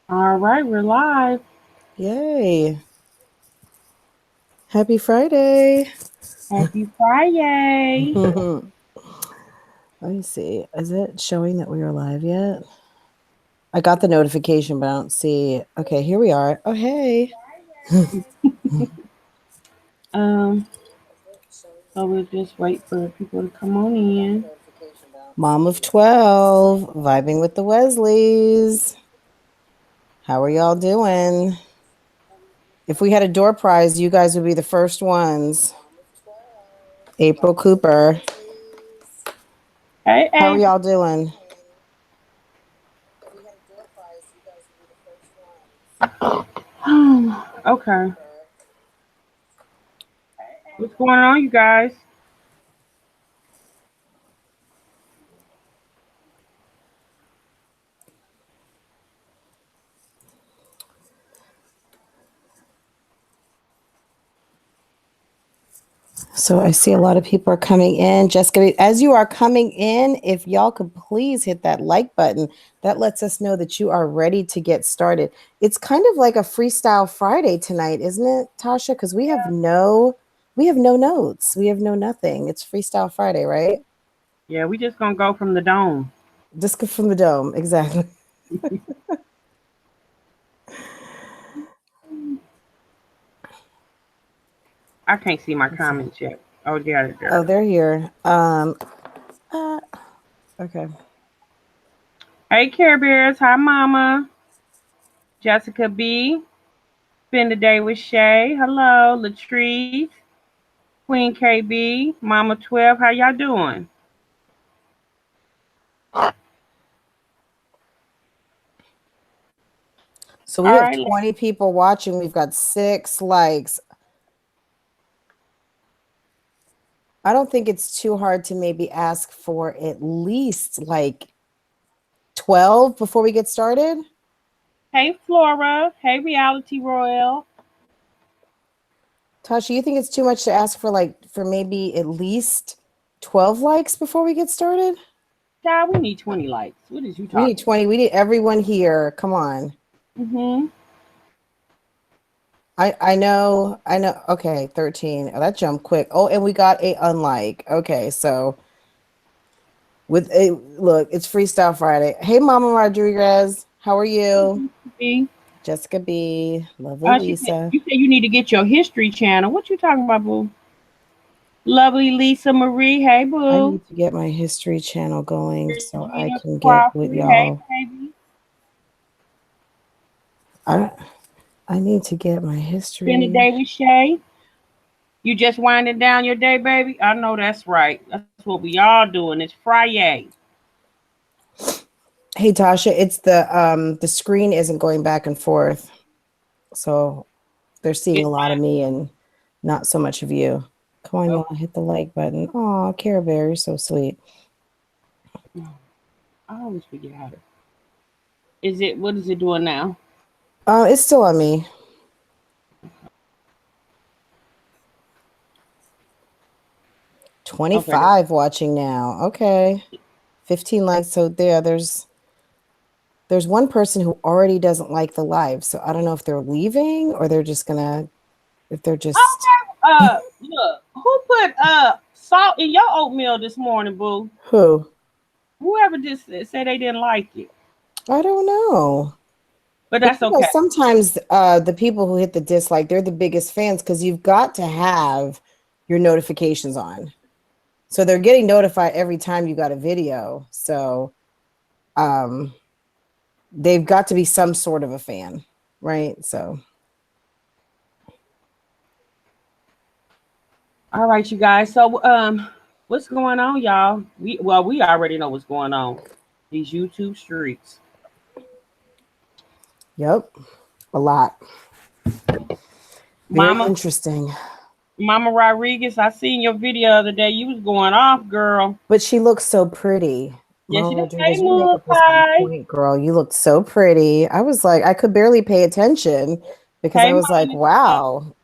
All right, we're live. Yay. Happy Friday. Happy Friday. Let me see. Is it showing that we are live yet? I got the notification, but I don't see. Okay, here we are. Oh, hey. Um, so we'll just wait for people to come on in. Mom of 12, vibing with the Wesleys. How are y'all doing? If we had a door prize, you guys would be the first ones. April Cooper. Hey, How are hey. y'all doing? Okay. What's going on, you guys? So I see a lot of people are coming in. Jessica, as you are coming in, if y'all could please hit that like button, that lets us know that you are ready to get started. It's kind of like a freestyle Friday tonight, isn't it, Tasha? Because we have no notes. We have no nothing. It's freestyle Friday, right? Yeah, we just gonna go from the dome. Disco from the dome. Exactly. I can't see my Let's see. comments yet. Oh, yeah, Oh, there. they're here. Uh, okay. Hey, Care Bears. Hi, Mama. Jessica B. Spend the day with Shay. Hello, Latrice. Queen KB. Mama 12. How y'all doing? So we All have right. 20 people watching. We've got 6 likes. I don't think it's too hard to maybe ask for at least like 12 before we get started. Hey, Flora. Hey, Reality Royale. Tasha, you think it's too much to ask for for maybe at least 12 likes before we get started? Child, we need 20 likes. What is you We need talking 20. We need everyone here. Come on. about? Mm-hmm. I know. Okay, 13. Oh, that jumped quick. Oh, and we got a unlike. Okay, so with a look, it's Freestyle Friday. Hey, Mama Rodriguez, how are you? See? Jessica B, lovely She said, Lisa. you said you need to get your history channel. What you talking about, boo? Lovely Lisa Marie. Hey, I boo. need to get my history channel going so I Regina can get with Crawford. Hey, y'all. baby. I I need to get my Spend the history. day with Shay. You just winding down your day, baby? I know that's right. That's what we all doing. It's Friday. Hey Tasha, it's the screen isn't going back and forth. So they're seeing It's a lot of me and not so much of you. Come on, okay. y'all, hit the like button. Oh, Care Bear, you're so sweet. I always forget how to. Is it, what is it doing now? It's still on me. Okay. 25 watching now. Okay. 15 likes. So there's one person who already doesn't like the live. So I don't know if they're leaving or they're just gonna if they're just Look, who put salt in your oatmeal this morning, boo? who? Whoever just said they didn't like it, I don't know. but But that's okay. sometimes the people who hit the dislike, they're the biggest fans because you've got to have your notifications on. So they're getting notified every time you got a video. So um they've got to be some sort of a fan, right? So All right, you guys. So what's going on, y'all? We already know what's going on. These YouTube streets. yep, a lot. Very Mama interesting. Mama Rodriguez, I seen your video the other day. You was going off, girl. But she looks so pretty. Yes, Mama you did. Hey, Rodriguez, your Moon makeup was on Pie. point, girl. You looked so pretty. I was like, I could barely pay attention because I Hey, was like, Mama. wow.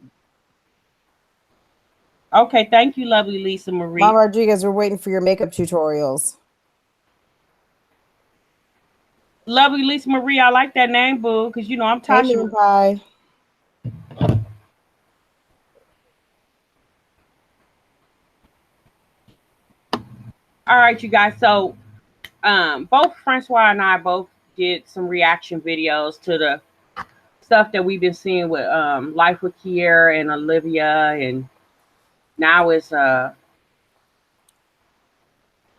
Okay, thank you, lovely Lisa Marie. Mama Rodriguez, we're waiting for your makeup tutorials. Lovely Lisa Marie, I like that name, boo, because you know I'm Hey, Tasha. Moon Pie. All right, you guys. So, both Francois and I both did some reaction videos to the stuff that we've been seeing with Life with Kiera and Olivia, and now it's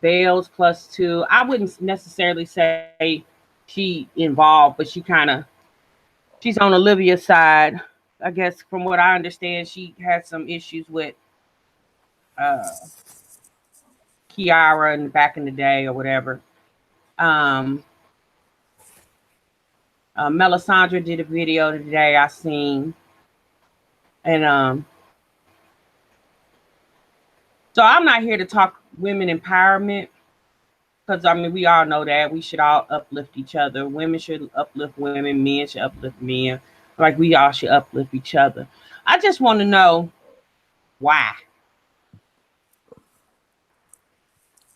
Bales plus two. I wouldn't necessarily say she involved, but she's on Olivia's side. I guess from what I understand, she had some issues with uh, Kiara in back in the day or whatever. Um, Melisandre did a video today I seen, and so I'm not here to talk women empowerment because I mean we all know that we should all uplift each other. Women should uplift women, men should uplift men. Like we all should uplift each other. I just want to know why.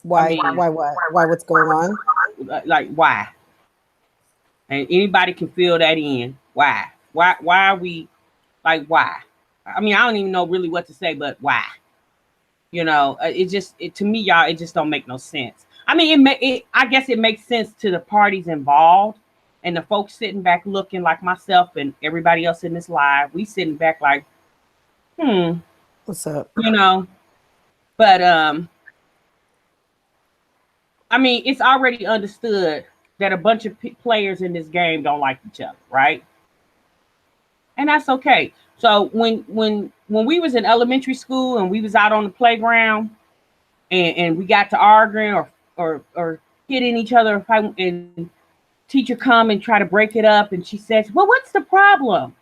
Why? I mean, Why? What? Why? What's going on? like why? And anybody can fill that in. Why? Why are we like why? I mean, I don't even know really what to say, but why? You know, to me, y'all, it just don't make no sense. I mean, I guess it makes sense to the parties involved and the folks sitting back looking like myself and everybody else in this live. We sitting back like, What's up? you know, but I mean, it's already understood that a bunch of players in this game don't like each other, right? And that's okay. So when we was in elementary school and we was out on the playground and we got to arguing or hitting each other and teacher come and try to break it up and she says, well, what's the problem?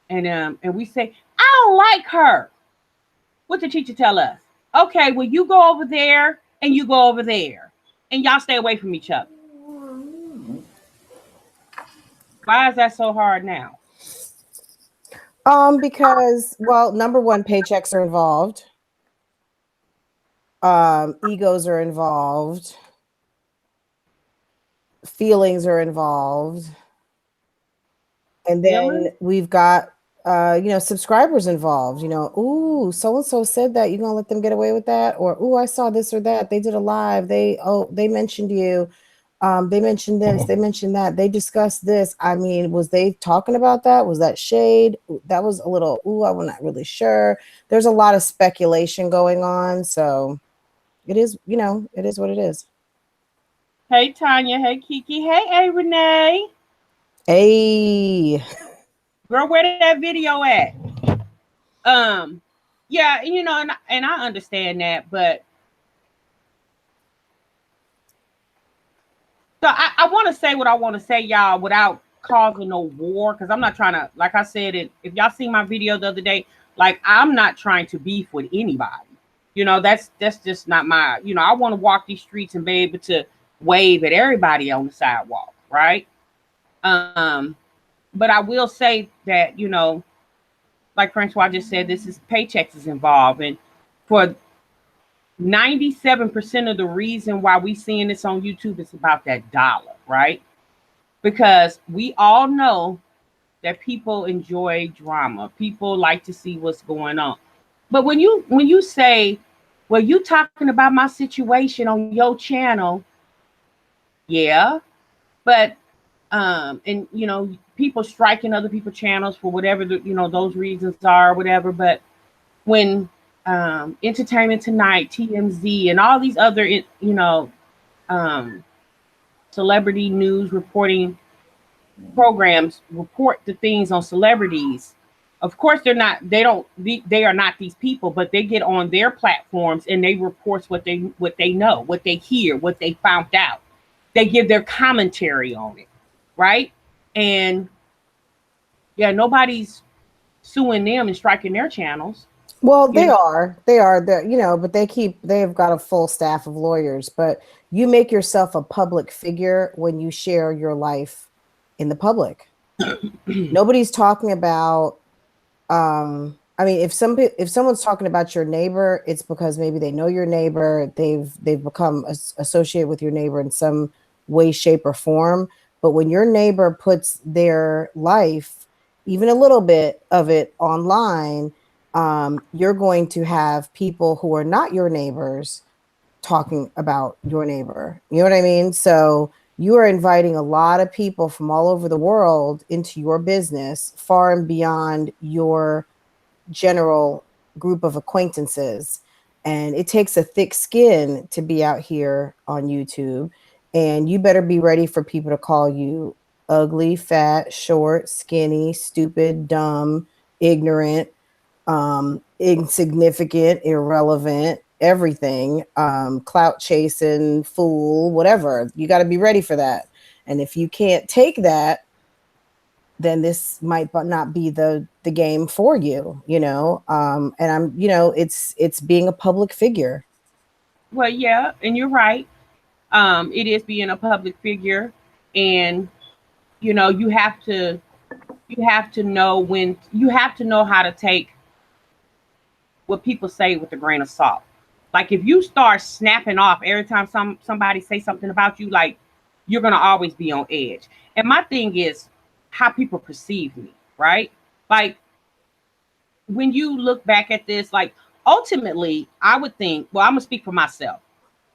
And we say, I don't like her. What the teacher tell us? Okay, well, you go over there and you go over there and y'all stay away from each other. Why is that so hard now? Because, well, number one, paychecks are involved. Egos are involved. Feelings are involved. And then we've got, subscribers involved, ooh, so-and-so said that, you're going to let them get away with that? Or, ooh, I saw this or that. They did a live. They mentioned you. They mentioned this, they mentioned that, they discussed this. I mean, was they talking about that? Was that shade? That was a little, I'm not really sure. There's a lot of speculation going on. So it is, it is what it is. Hey, Tanya. Hey, Kiki. Hey, Renee. Hey. Girl, where that video at? Yeah, and I understand that, but so I want to say what I want to say, y'all, without causing no war, because I'm not trying to, like I said, if y'all seen my video the other day, like I'm not trying to beef with anybody. That's just not my, I want to walk these streets and be able to wave at everybody on the sidewalk, right? But I will say that, like Francois just said, this is paychecks is involved. And for 97% of the reason why we seeing this on YouTube is about that dollar, right? Because we all know that people enjoy drama. People like to see what's going on. But when you say, well, you talking about my situation on your channel, yeah, but and people striking other people's channels for whatever those reasons are, whatever. But when Entertainment Tonight, TMZ, and all these other celebrity news reporting programs report the things on celebrities, of course they are not these people, but they get on their platforms and they report what they know, what they hear, what they found out. They give their commentary on it, right? And yeah, nobody's suing them and striking their channels. Well, they are, but they've got a full staff of lawyers. But you make yourself a public figure when you share your life in the public. Nobody's talking about, I mean, if someone's talking about your neighbor, it's because maybe they know your neighbor, they've become associated with your neighbor in some way, shape, or form. But when your neighbor puts their life, even a little bit of it online, you're going to have people who are not your neighbors talking about your neighbor. You know what I mean? So you are inviting a lot of people from all over the world into your business, far and beyond your general group of acquaintances. And it takes a thick skin to be out here on YouTube. And you better be ready for people to call you ugly, fat, short, skinny, stupid, dumb, ignorant, insignificant, irrelevant, everything, clout chasing, fool, whatever. You got to be ready for that. And if you can't take that, then this might not be the game for you, you know. And I'm, you know, it's being a public figure. Well, yeah, and you're right. It is being a public figure, and you know, you have to know when you have to know how to take what people say with a grain of salt. Like if you start snapping off every time somebody say something about you, like you're gonna always be on edge. And my thing is how people perceive me, right? Like when you look back at this, like ultimately, I would think, well, I'm gonna speak for myself.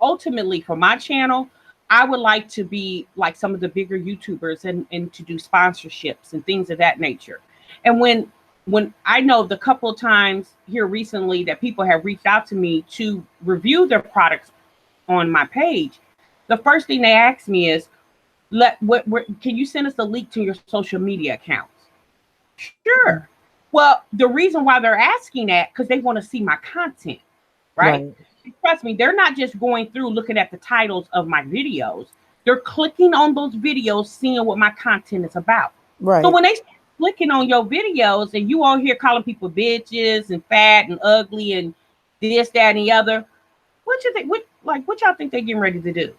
Ultimately, for my channel, I would like to be like some of the bigger YouTubers and to do sponsorships and things of that nature. And when I know the couple of times here recently that people have reached out to me to review their products on my page, the first thing they ask me is, what can you send us a link to your social media accounts? Sure. Well, the reason why they're asking that because they want to see my content, right? Trust me, they're not just going through looking at the titles of my videos. They're clicking on those videos, seeing what my content is about. Right. So when they start clicking on your videos and you all here calling people bitches and fat and ugly and this, that, and the other, what you think? What y'all think they're getting ready to do?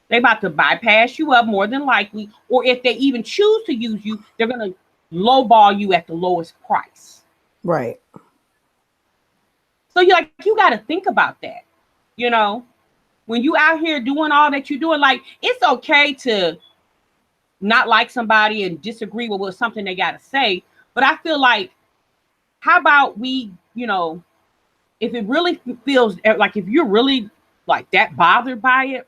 They about to bypass you up more than likely, or if they even choose to use you, they're gonna lowball you at the lowest price. Right. So you got to think about that. You know, when you out here doing all that you're doing, like it's okay to not like somebody and disagree with something they got to say. But I feel like, how about we, you know, if it really feels like if you're really like that bothered by it,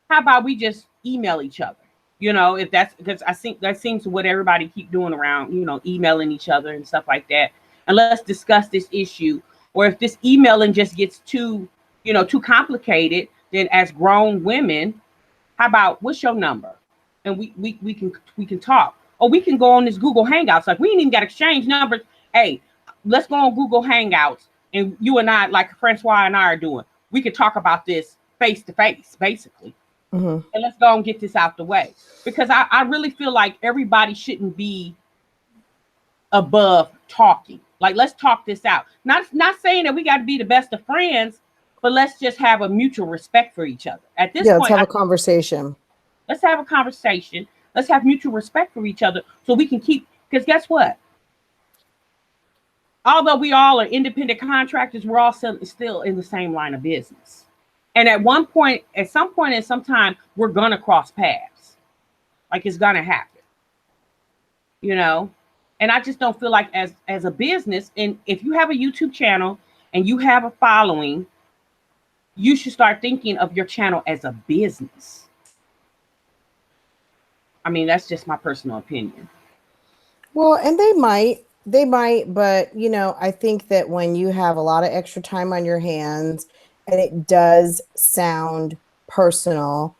how about we just email each other? You know, if that's because I think that seems what everybody keep doing around, you know, emailing each other and stuff like that. And let's discuss this issue. Or if this emailing just gets too, you know, too complicated, then as grown women, how about what's your number? And we can talk. Or we can go on this Google Hangouts. Like we ain't even got to exchange numbers. Hey, let's go on Google Hangouts and you and I, like Francois and I are doing, we could talk about this face to face, basically. Mm-hmm. And let's go and get this out the way. Because I really feel like everybody shouldn't be above talking. Like, let's talk this out. Not saying that we got to be the best of friends, but let's just have a mutual respect for each other. At this point, let's have a conversation. Let's have a conversation. Let's have mutual respect for each other so we can keep, because guess what? Although we all are independent contractors, we're all still in the same line of business. And at some point in some time, we're going to cross paths. Like it's going to happen, you know? And I just don't feel like as a business, and if you have a YouTube channel and you have a following, you should start thinking of your channel as a business. I mean, that's just my personal opinion. Well, and they might, but you know, I think that when you have a lot of extra time on your hands and it does sound personal,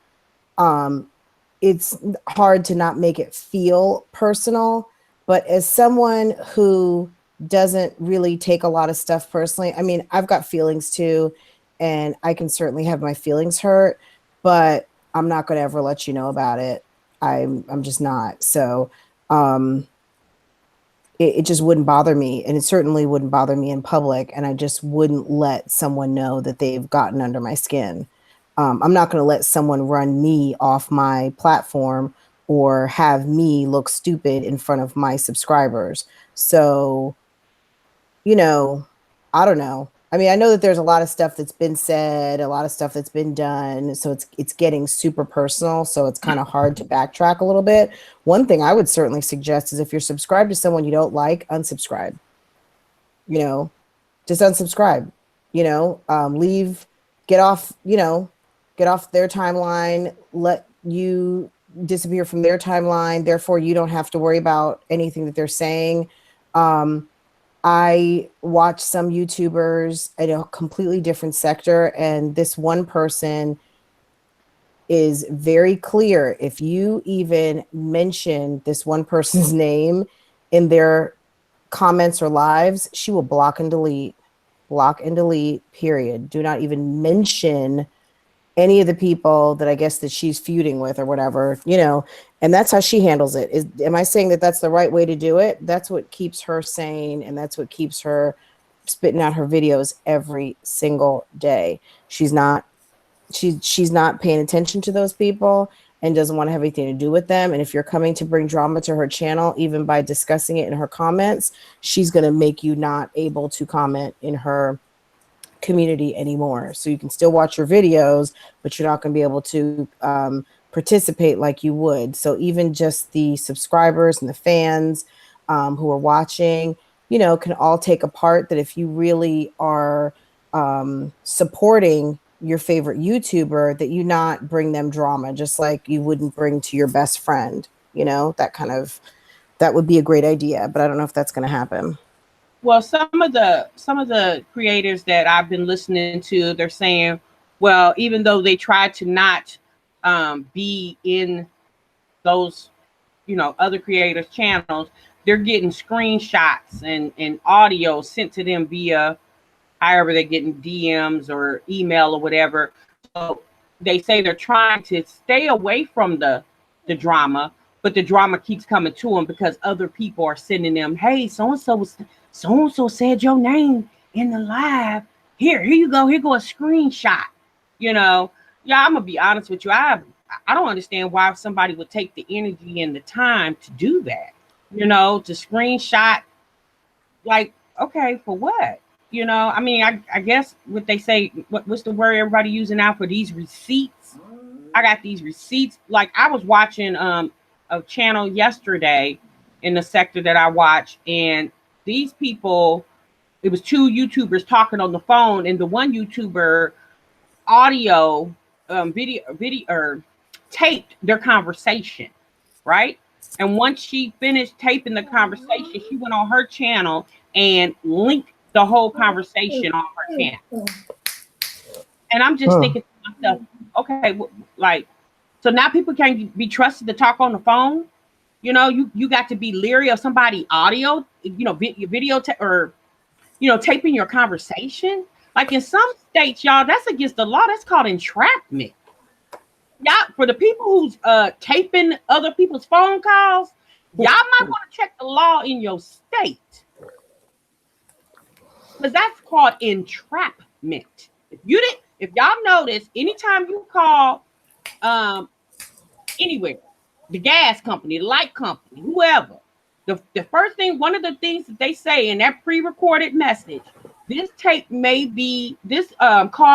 it's hard to not make it feel personal. But as someone who doesn't really take a lot of stuff personally, I mean, I've got feelings too, and I can certainly have my feelings hurt, but I'm not going to ever let you know about it. I'm just not. So it just wouldn't bother me, and it certainly wouldn't bother me in public, and I just wouldn't let someone know that they've gotten under my skin. I'm not going to let someone run me off my platform or have me look stupid in front of my subscribers. So, you know, I don't know. I mean, I know that there's a lot of stuff that's been said, a lot of stuff that's been done, so it's getting super personal, so it's kind of hard to backtrack a little bit. One thing I would certainly suggest is if you're subscribed to someone you don't like, unsubscribe. You know, just unsubscribe. Leave, get off. Get off their timeline. Let you disappear from their timeline. Therefore, you don't have to worry about anything that they're saying. I watch some YouTubers in a completely different sector, and this one person is very clear. If you even mention this one person's name in their comments or lives, she will block and delete, period. Do not even mention any of the people that I guess that she's feuding with or whatever, and that's how she handles it. Am I saying that that's the right way to do it? That's what keeps her sane, and that's what keeps her spitting out her videos every single day. She's not paying attention to those people and doesn't want to have anything to do with them. And if you're coming to bring drama to her channel, even by discussing it in her comments, she's going to make you not able to comment in her community anymore. So you can still watch your videos, but you're not going to be able to participate like you would. So even just the subscribers and the fans who are watching, can all take a part that if you really are supporting your favorite YouTuber, that you not bring them drama, just like you wouldn't bring to your best friend, that would be a great idea, but I don't know if that's going to happen. Well, some of the creators that I've been listening to, they're saying, well, even though they try to not be in those, other creators' channels, they're getting screenshots and audio sent to them via however they're getting DMs or email or whatever. So they say they're trying to stay away from the drama, but the drama keeps coming to them because other people are sending them, hey, so-and-so said your name in the live. Here you go. Here go a screenshot. Yeah, I'm gonna be honest with you. I don't understand why somebody would take the energy and the time to do that. To screenshot, like, okay, for what? I mean, I guess what they say, what's the word everybody using now for these receipts? I got these receipts. Like, I was watching a channel yesterday in the sector that I watch, and these people, it was two YouTubers talking on the phone, and the one YouTuber audio video or taped their conversation, right? And once she finished taping the conversation, she went on her channel and linked the whole conversation on her channel. And I'm just thinking to myself, okay, like, so now people can't be trusted to talk on the phone. You got to be leery of somebody audio, video or taping your conversation. Like in some states, y'all, that's against the law. That's called entrapment. Yeah, for the people who's taping other people's phone calls, y'all might want to check the law in your state, because that's called entrapment. If y'all notice, anytime you call anywhere, the gas company, the light company, whoever, the first thing, one of the things that they say in that pre-recorded message, this call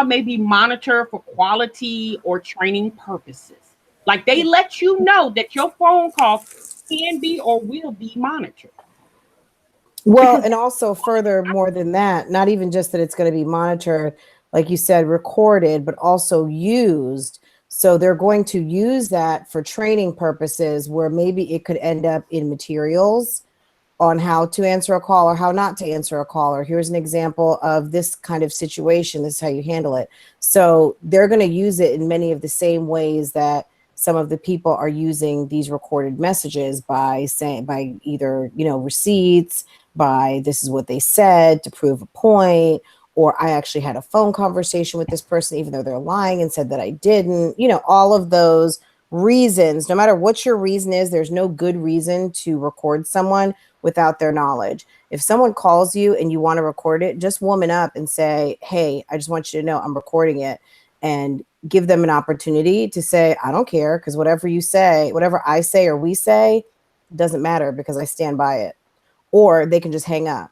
may be monitored for quality or training purposes. Like, they let you know that your phone call can be or will be monitored. Well, and also further more than that, not even just that it's going to be monitored, like you said, recorded, but also used. So they're going to use that for training purposes, where maybe it could end up in materials on how to answer a call or how not to answer a call, or here's an example of this kind of situation, this is how you handle it. So they're going to use it in many of the same ways that some of the people are using these recorded messages, by either, receipts, by this is what they said to prove a point, or I actually had a phone conversation with this person, even though they're lying and said that I didn't, all of those reasons. No matter what your reason is, there's no good reason to record someone without their knowledge. If someone calls you and you want to record it, just woman up and say, hey, I just want you to know I'm recording it, and give them an opportunity to say, I don't care, because whatever you say, whatever I say or we say, doesn't matter because I stand by it. Or they can just hang up.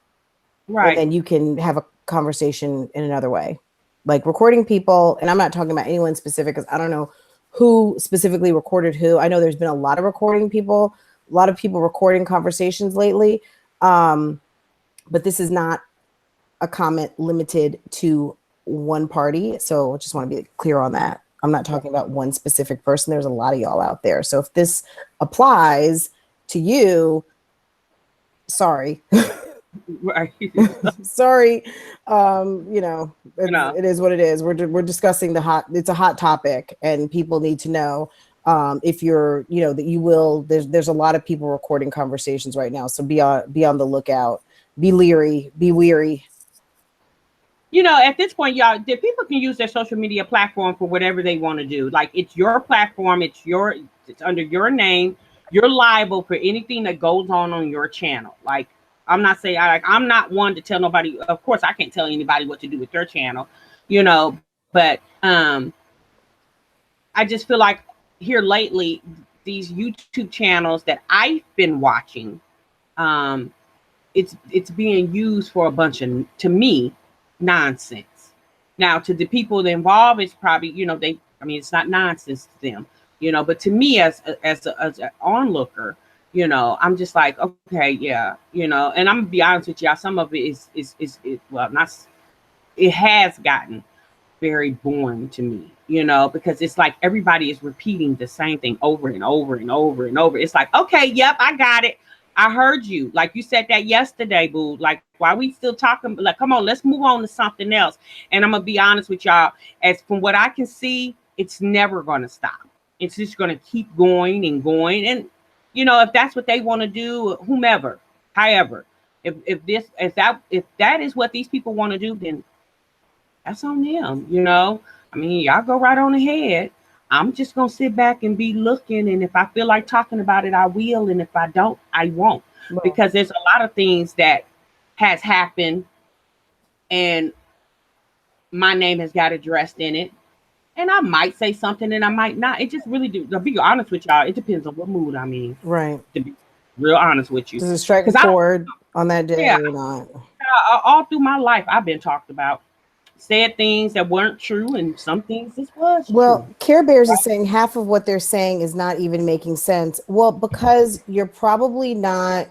Right. And then you can have conversation in another way. Like recording people, and I'm not talking about anyone specific because I don't know who specifically recorded who. I know there's been a lot of people recording conversations lately. But this is not a comment limited to one party. So I just want to be clear on that. I'm not talking about one specific person. There's a lot of y'all out there. So if this applies to you, sorry. Right. Sorry. It is what it is. We're discussing it's a hot topic, and people need to know if you're, that you will, there's a lot of people recording conversations right now. So be on the lookout, be leery, be weary. At this point, y'all, the people can use their social media platform for whatever they want to do. Like, it's your platform, it's under your name. You're liable for anything that goes on your channel. Like, I'm not saying I'm not one to tell nobody. Of course, I can't tell anybody what to do with their channel, but I just feel like here lately, these YouTube channels that I've been watching, it's being used for a bunch of, to me, nonsense. Now, to the people involved, it's probably, it's not nonsense to them, but to me as an onlooker, I'm just like, okay, yeah, and I'm gonna be honest with y'all, some of it is it has gotten very boring to me, because it's like everybody is repeating the same thing over and over and over and over. It's like, okay, yep, I got it. I heard you. Like, you said that yesterday, boo. Like, why we still talking? Like, come on, let's move on to something else. And I'm gonna be honest with y'all, as from what I can see, it's never gonna stop. It's just gonna keep going and going. And if that's what they want to do, whomever, however, if that is what these people want to do, then that's on them. I mean, y'all go right on ahead. I'm just gonna sit back and be looking, and if I feel like talking about it, I will, and if I don't, I won't. Well, because there's a lot of things that has happened, and my name has got addressed in it, and I might say something, and I might not. It just really do. To be honest with y'all, it depends on what mood I'm in. Right. To be real honest with you, does it strike a chord on that day or not? All through my life, I've been talked about. Said things that weren't true, and some things just was well true. Care Bears is saying half of what they're saying is not even making sense. Well, because you're probably not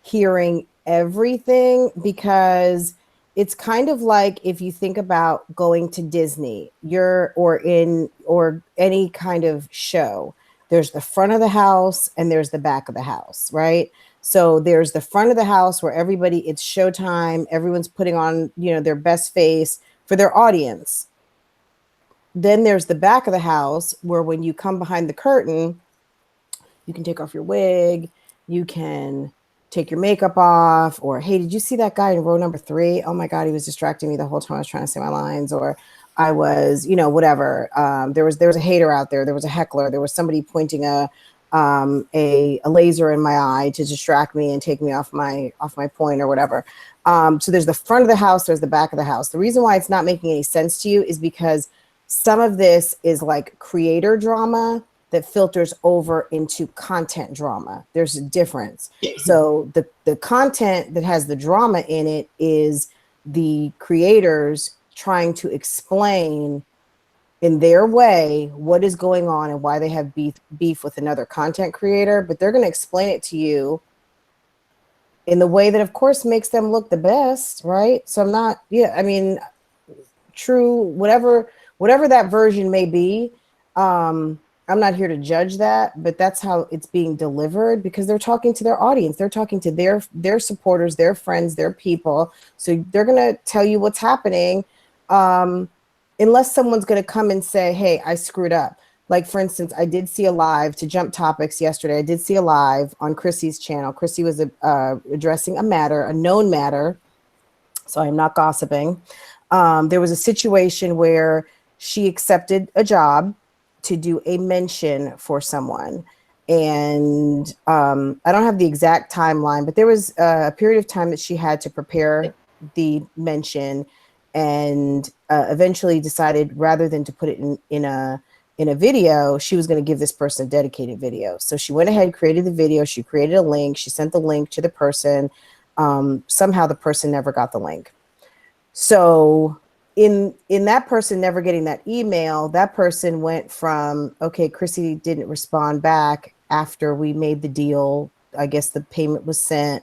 hearing everything, because it's kind of like if you think about going to Disney, or any kind of show, there's the front of the house and there's the back of the house, right? So there's the front of the house where it's showtime, everyone's putting on, their best face for their audience. Then there's the back of the house where when you come behind the curtain, you can take off your wig, you can take your makeup off, or, hey, did you see that guy in row number 3? Oh my God, he was distracting me the whole time I was trying to say my lines, or I was, whatever. There was a hater out there. There was a heckler. There was somebody pointing a laser in my eye to distract me and take me off my point or whatever. So there's the front of the house, there's the back of the house. The reason why it's not making any sense to you is because some of this is like creator drama that filters over into content drama. There's a difference. So the content that has the drama in it is the creators trying to explain in their way what is going on and why they have beef with another content creator, but they're going to explain it to you in the way that, of course, makes them look the best, right? So true, whatever that version may be, I'm not here to judge that, but that's how it's being delivered, because they're talking to their audience. They're talking to their supporters, their friends, their people. So they're going to tell you what's happening, unless someone's going to come and say, hey, I screwed up. Like, for instance, I did see a live, to jump topics yesterday, I did see a live on Chrissy's channel. Chrissy was addressing a known matter. So I'm not gossiping. There was a situation where she accepted a job to do a mention for someone. And I don't have the exact timeline, but there was a period of time that she had to prepare the mention, and eventually decided, rather than to put it in a video, she was going to give this person a dedicated video. So she went ahead, created the video, she created a link, she sent the link to the person. Somehow the person never got the link. So in that person never getting that email, that person went from, okay, Chrissy didn't respond back after we made the deal. I guess the payment was sent,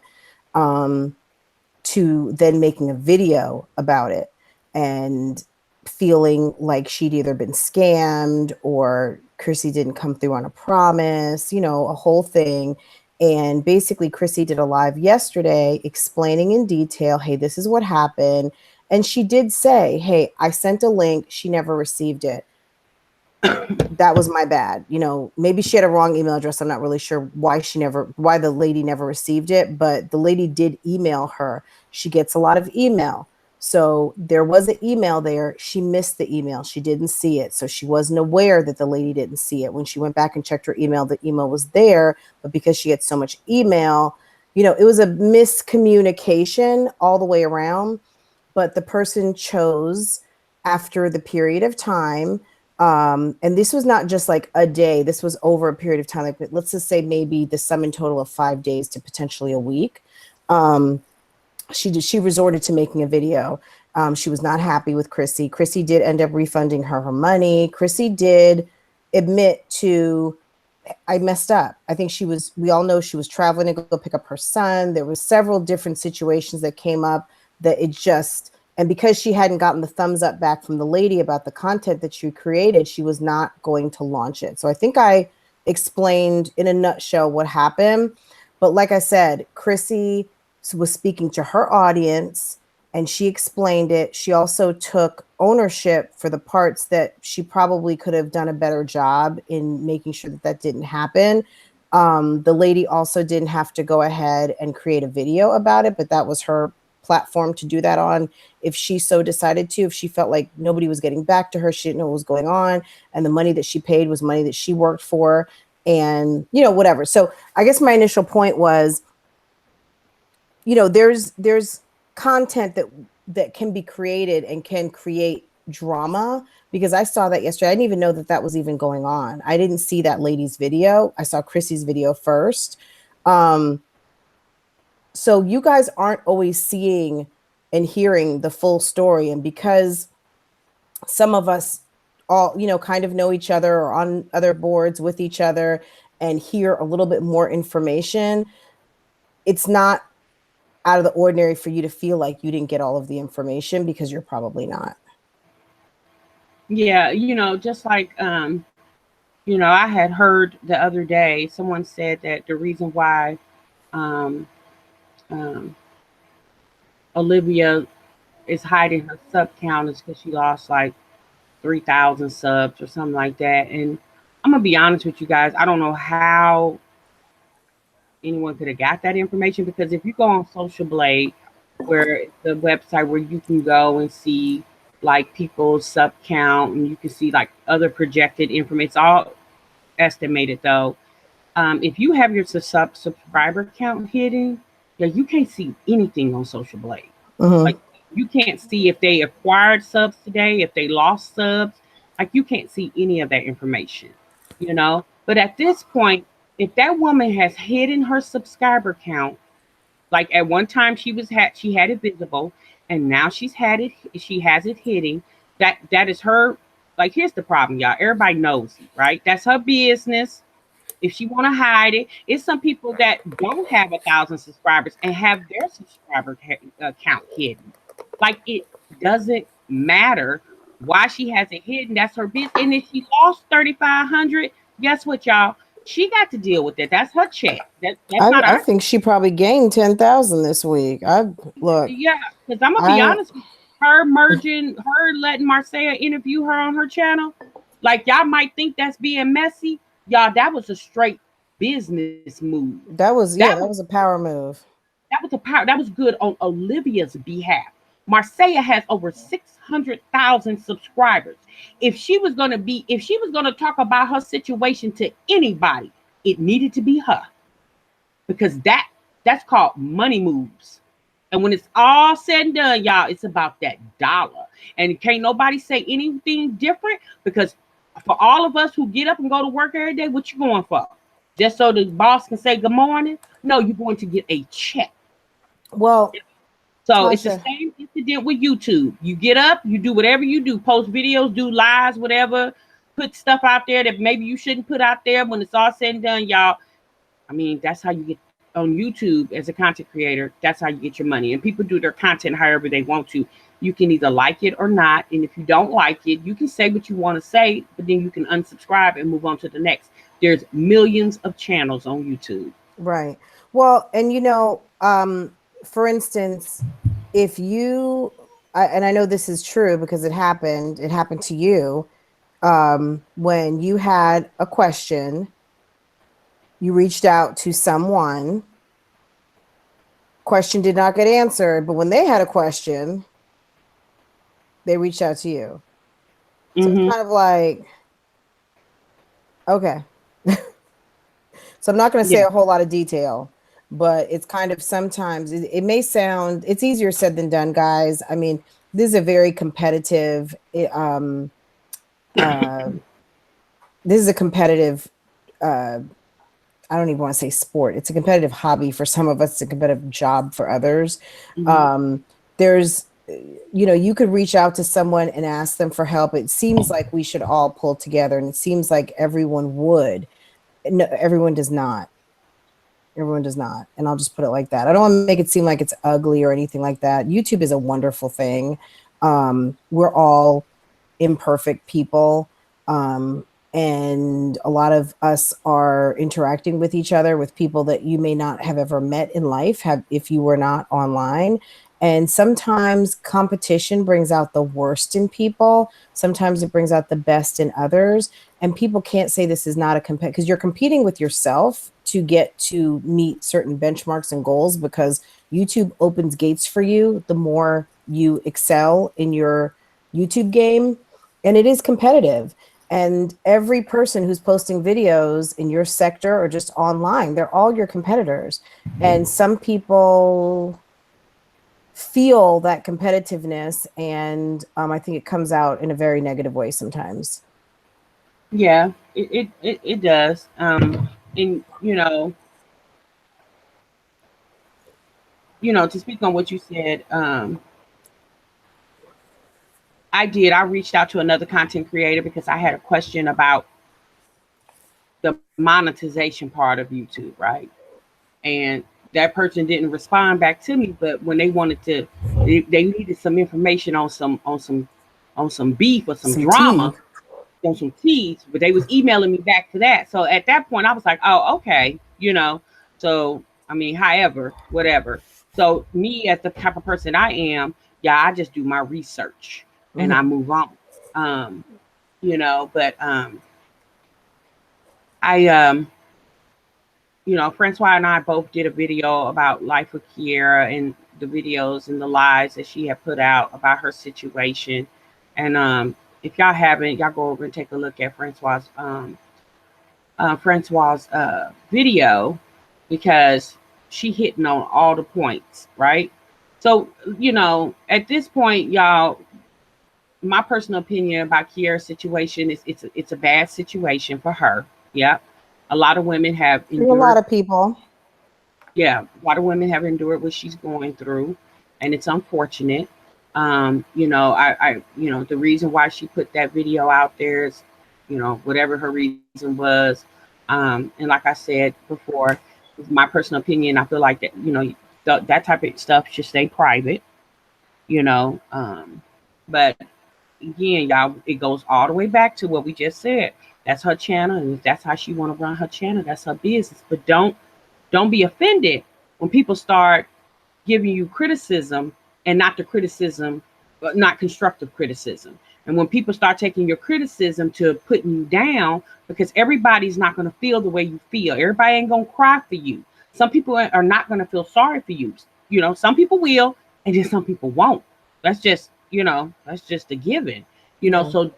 to then making a video about it and feeling like she'd either been scammed or Chrissy didn't come through on a promise, a whole thing. And basically, Chrissy did a live yesterday explaining in detail, hey, this is what happened. And she did say, hey, I sent a link. She never received it. That was my bad. Maybe she had a wrong email address. I'm not really sure why the lady never received it, but the lady did email her. She gets a lot of email. So there was an email there. She missed the email. She didn't see it. So she wasn't aware that the lady didn't see it. When she went back and checked her email, the email was there, but because she had so much email, it was a miscommunication all the way around. But the person chose after the period of time, and this was not just like a day, this was over a period of time, like let's just say maybe the sum and total of 5 days to potentially a week. She resorted to making a video. She was not happy with Chrissy. Chrissy did end up refunding her money. Chrissy did admit to, I messed up. I think we all know she was traveling to go pick up her son. There was several different situations that came up that and because she hadn't gotten the thumbs up back from the lady about the content that she created, she was not going to launch it. So I think I explained in a nutshell what happened. But like I said, Chrissy was speaking to her audience and she explained it. She also took ownership for the parts that she probably could have done a better job in making sure that didn't happen. The lady also didn't have to go ahead and create a video about it, but that was her platform to do that on if she so decided to. If she felt like nobody was getting back to her, she didn't know what was going on, and the money that she paid was money that she worked for, and whatever. So I guess my initial point was, there's content that can be created and can create drama, because I saw that yesterday. I didn't even know that was even going on. I didn't see that lady's video. I saw Chrissy's video first. So you guys aren't always seeing and hearing the full story. And because some of us all, kind of know each other or on other boards with each other and hear a little bit more information, it's not out of the ordinary for you to feel like you didn't get all of the information, because you're probably not. Yeah, just like I had heard the other day, someone said that the reason why Olivia is hiding her sub count is because she lost like 3,000 subs or something like that. And I'm gonna be honest with you guys, I don't know how anyone could have got that information, because if you go on Social Blade, where the website where you can go and see like people's sub count, and you can see like other projected information, it's all estimated though. If you have your subscriber count hidden, yeah, you can't see anything on Social Blade. Like you can't see if they acquired subs today, if they lost subs. Like you can't see any of that information, But at this point, if that woman has hidden her subscriber count, like at one time she had it visible, and now she has it hidden. That is her. Like here's the problem, y'all. Everybody knows it, right? That's her business. If she want to hide it, it's some people that don't have 1,000 subscribers and have their subscriber count hidden. Like it doesn't matter why she has it hidden. That's her business. And if she lost 3,500, guess what, y'all? She got to deal with it. That's her check. I think she probably gained 10,000 this week. Yeah, because I'm gonna be honest with you, her letting Marcia interview her on her channel. Like y'all might think that's being messy. Y'all, that was a straight business move. That was a power move. That was good on Olivia's behalf. Marcia has over 600,000 subscribers. If she was gonna talk about her situation to anybody, it needed to be her. Because that's called money moves. And when it's all said and done, y'all, it's about that dollar. And can't nobody say anything different, because for all of us who get up and go to work every day, what you going for? Just so the boss can say good morning? No, you're going to get a check. Well, So it's the Tasha. same incident with YouTube. You get up, you do whatever you do, post videos, do lives, whatever, put stuff out there that maybe you shouldn't put out there. When it's all said and done, y'all, I mean, that's how you get on YouTube as a content creator. That's how you get your money. And people do their content however they want to. You can either like it or not. And if you don't like it, you can say what you want to say, but then you can unsubscribe and move on to the next. There's millions of channels on YouTube. Right. Well, and for instance, if you, and I know this is true because it happened to you, when you had a question, you reached out to someone, question did not get answered, but when they had a question, they reached out to you. So it's kind of like, okay. So I'm not going to say a whole lot of detail, but it's kind of sometimes it may sound, it's easier said than done, guys. I mean, this is a very competitive, this is a competitive, I don't even want to say sport. It's a competitive hobby for some of us. It's a competitive job for others. There's, you could reach out to someone and ask them for help. It seems like we should all pull together, and it seems like everyone would. No, everyone does not. Everyone does not. And I'll just put it like that. I don't want to make it seem like it's ugly or anything like that. YouTube is a wonderful thing. We're all imperfect people. And a lot of us are interacting with each other, with people that you may not have ever met in life, if you were not online. And sometimes competition brings out the worst in people. Sometimes it brings out the best in others. And people can't say this is not a compete, because you're competing with yourself to get to meet certain benchmarks and goals, because YouTube opens gates for you the more you excel in your YouTube game. And it is competitive. And every person who's posting videos in your sector or just online, they're all your competitors. And some people feel that competitiveness, and I think it comes out in a very negative way sometimes. Yeah, it does. And to speak on what you said, I reached out to another content creator because I had a question about the monetization part of YouTube, right? And that person didn't respond back to me, but when they wanted to, they needed some information on some beef or some drama, on some teas, but they was emailing me back for that. So at that point, I was like, oh, okay, So I mean, however, whatever. So me as the type of person I am, yeah, I just do my research and I move on. But I Francois and I both did a video about life with Kiera and the videos and the lies that she had put out about her situation. And if y'all haven't, y'all go over and take a look at Francois's video, because she hitting on all the points, right? So, at this point, y'all, my personal opinion about Kiera's situation is it's a bad situation for her. Yep. A lot of women have endured. A lot of people. Yeah, a lot of women have endured what she's going through, and it's unfortunate. The reason why she put that video out there is, whatever her reason was. And like I said before, my personal opinion, I feel like that, that type of stuff should stay private, but again, y'all, it goes all the way back to what we just said. That's her channel, and if that's how she want to run her channel, that's her business. But don't be offended when people start giving you criticism, and not the criticism, but not constructive criticism. And when people start taking your criticism to putting you down, because everybody's not going to feel the way you feel. Everybody ain't going to cry for you. Some people are not going to feel sorry for you. Some people will, and then some people won't. That's just a given. So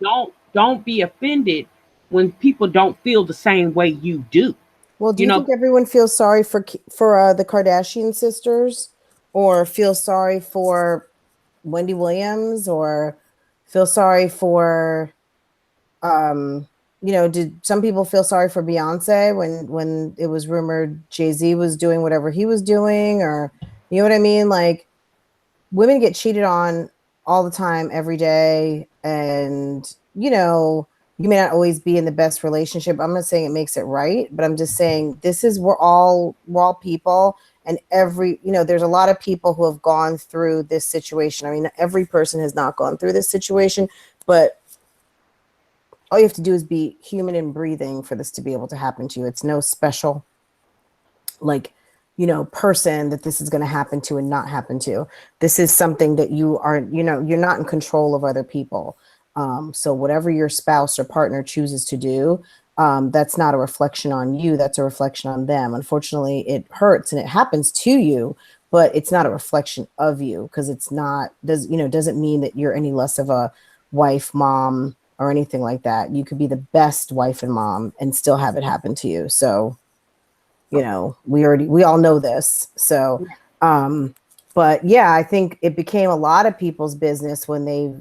don't be offended when people don't feel the same way you do. Well, do you think everyone feels sorry for the Kardashian sisters, or feel sorry for Wendy Williams, or feel sorry for, did some people feel sorry for Beyonce when it was rumored Jay-Z was doing whatever he was doing, or, you know what I mean? Like, women get cheated on all the time, every day. And, you know, you may not always be in the best relationship. I'm not saying it makes it right, but I'm just saying this is, we're all people. And every, you know, there's a lot of people who have gone through this situation. I mean, every person has not gone through this situation, but all you have to do is be human and breathing for this to be able to happen to you. It's no special, like, you know, person that this is going to happen to and not happen to. This is something that you are, you know, you're not in control of other people. So whatever your spouse or partner chooses to do, that's not a reflection on you. That's a reflection on them. Unfortunately, it hurts and it happens to you, but it's not a reflection of you, because it's not, doesn't mean that you're any less of a wife, mom, or anything like that. You could be the best wife and mom and still have it happen to you. So, you know, we all know this. So, but yeah, I think it became a lot of people's business when they,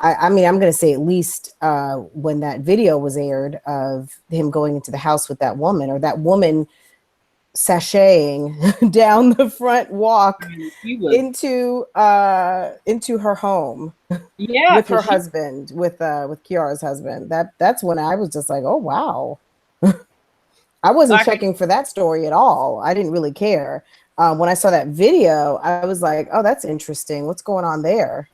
I mean, I'm going to say at least when that video was aired of him going into the house with that woman, or that woman sashaying down the front walk into her home, yeah, with her husband, with Kiara's husband. That's when I was just like, oh wow. I wasn't checking for that story at all. I didn't really care. When I saw that video, I was like, oh, that's interesting. What's going on there?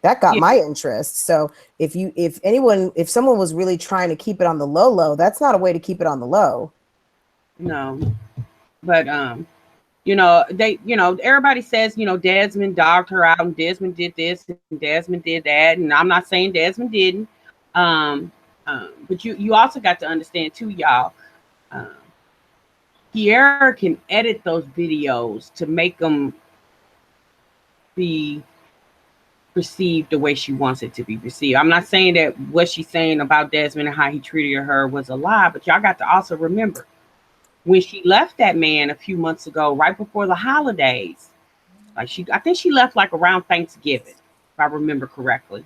That got my interest. So if someone was really trying to keep it on the low, that's not a way to keep it on the low. No, but everybody says, Desmond dogged her out, and Desmond did this, and Desmond did that, and I'm not saying Desmond didn't. But you also got to understand too, y'all. Kiara can edit those videos to make them be perceived the way she wants it to be perceived. I'm not saying that what she's saying about Desmond and how he treated her was a lie, but y'all got to also remember when she left that man a few months ago, right before the holidays. I think she left like around Thanksgiving, if I remember correctly.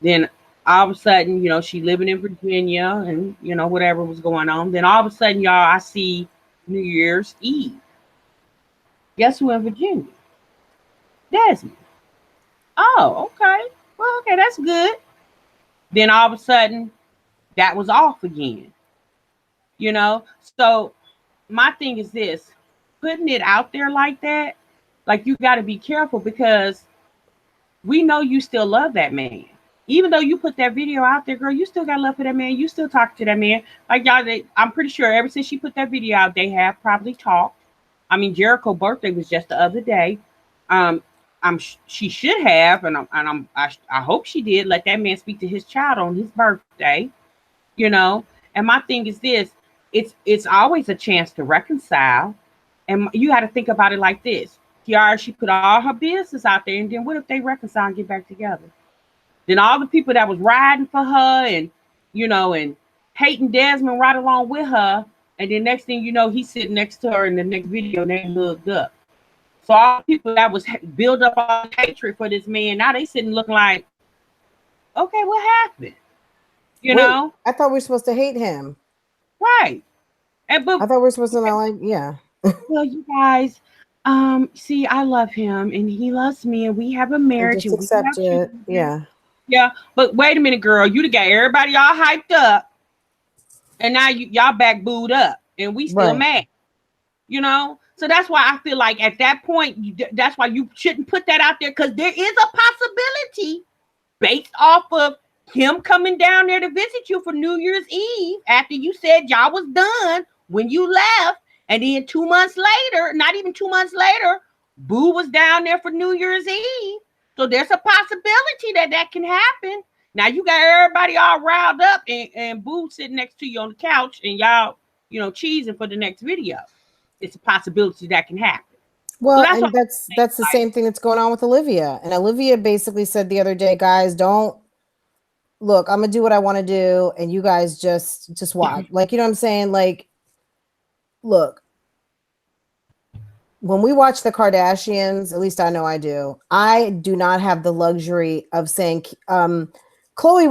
Then all of a sudden, she living in Virginia, and whatever was going on. Then all of a sudden, y'all, I see New Year's Eve. Guess who in Virginia? Desmond. Oh, okay. Well, okay, that's good. Then all of a sudden, that was off again. So my thing is this: putting it out there like that, like, you got to be careful, because we know you still love that man. Even though you put that video out there, girl, you still got love for that man. You still talk to that man. Like, y'all, I'm pretty sure ever since she put that video out, they have probably talked. I mean, Jericho's birthday was just the other day. She should have, and I hope she did, let that man speak to his child on his birthday. And my thing is this: it's always a chance to reconcile, and you got to think about it like this. Kiara, she put all her business out there, and then what if they reconcile and get back together? Then all the people that was riding for her and and hating Desmond right along with her, and then next thing you know, he's sitting next to her in the next video and they hooked up. So all the people that was build up all hatred for this man, now they sitting looking like, okay, what happened? I thought we were supposed to hate him. Right. But I thought we were supposed to not like, yeah. Well, you guys, see, I love him and he loves me, and we have a marriage, and just accept it. Yeah. Yeah, but wait a minute, girl. You got everybody all hyped up, and now y'all back booed up, and we still mad. So that's why I feel like at that point, that's why you shouldn't put that out there, because there is a possibility, based off of him coming down there to visit you for New Year's Eve after you said y'all was done when you left, and then 2 months later, not even 2 months later, Boo was down there for New Year's Eve. So there's a possibility that can happen. Now you got everybody all riled up, and Boo sitting next to you on the couch, and y'all, cheesing for the next video. It's a possibility that can happen. Well, so that's the same thing that's going on with Olivia. And Olivia basically said the other day, guys, don't look, I'm gonna do what I want to do, and you guys just watch. Like, you know what I'm saying? Like, look, when we watch the Kardashians, at least I know I do not have the luxury of saying, Khloe,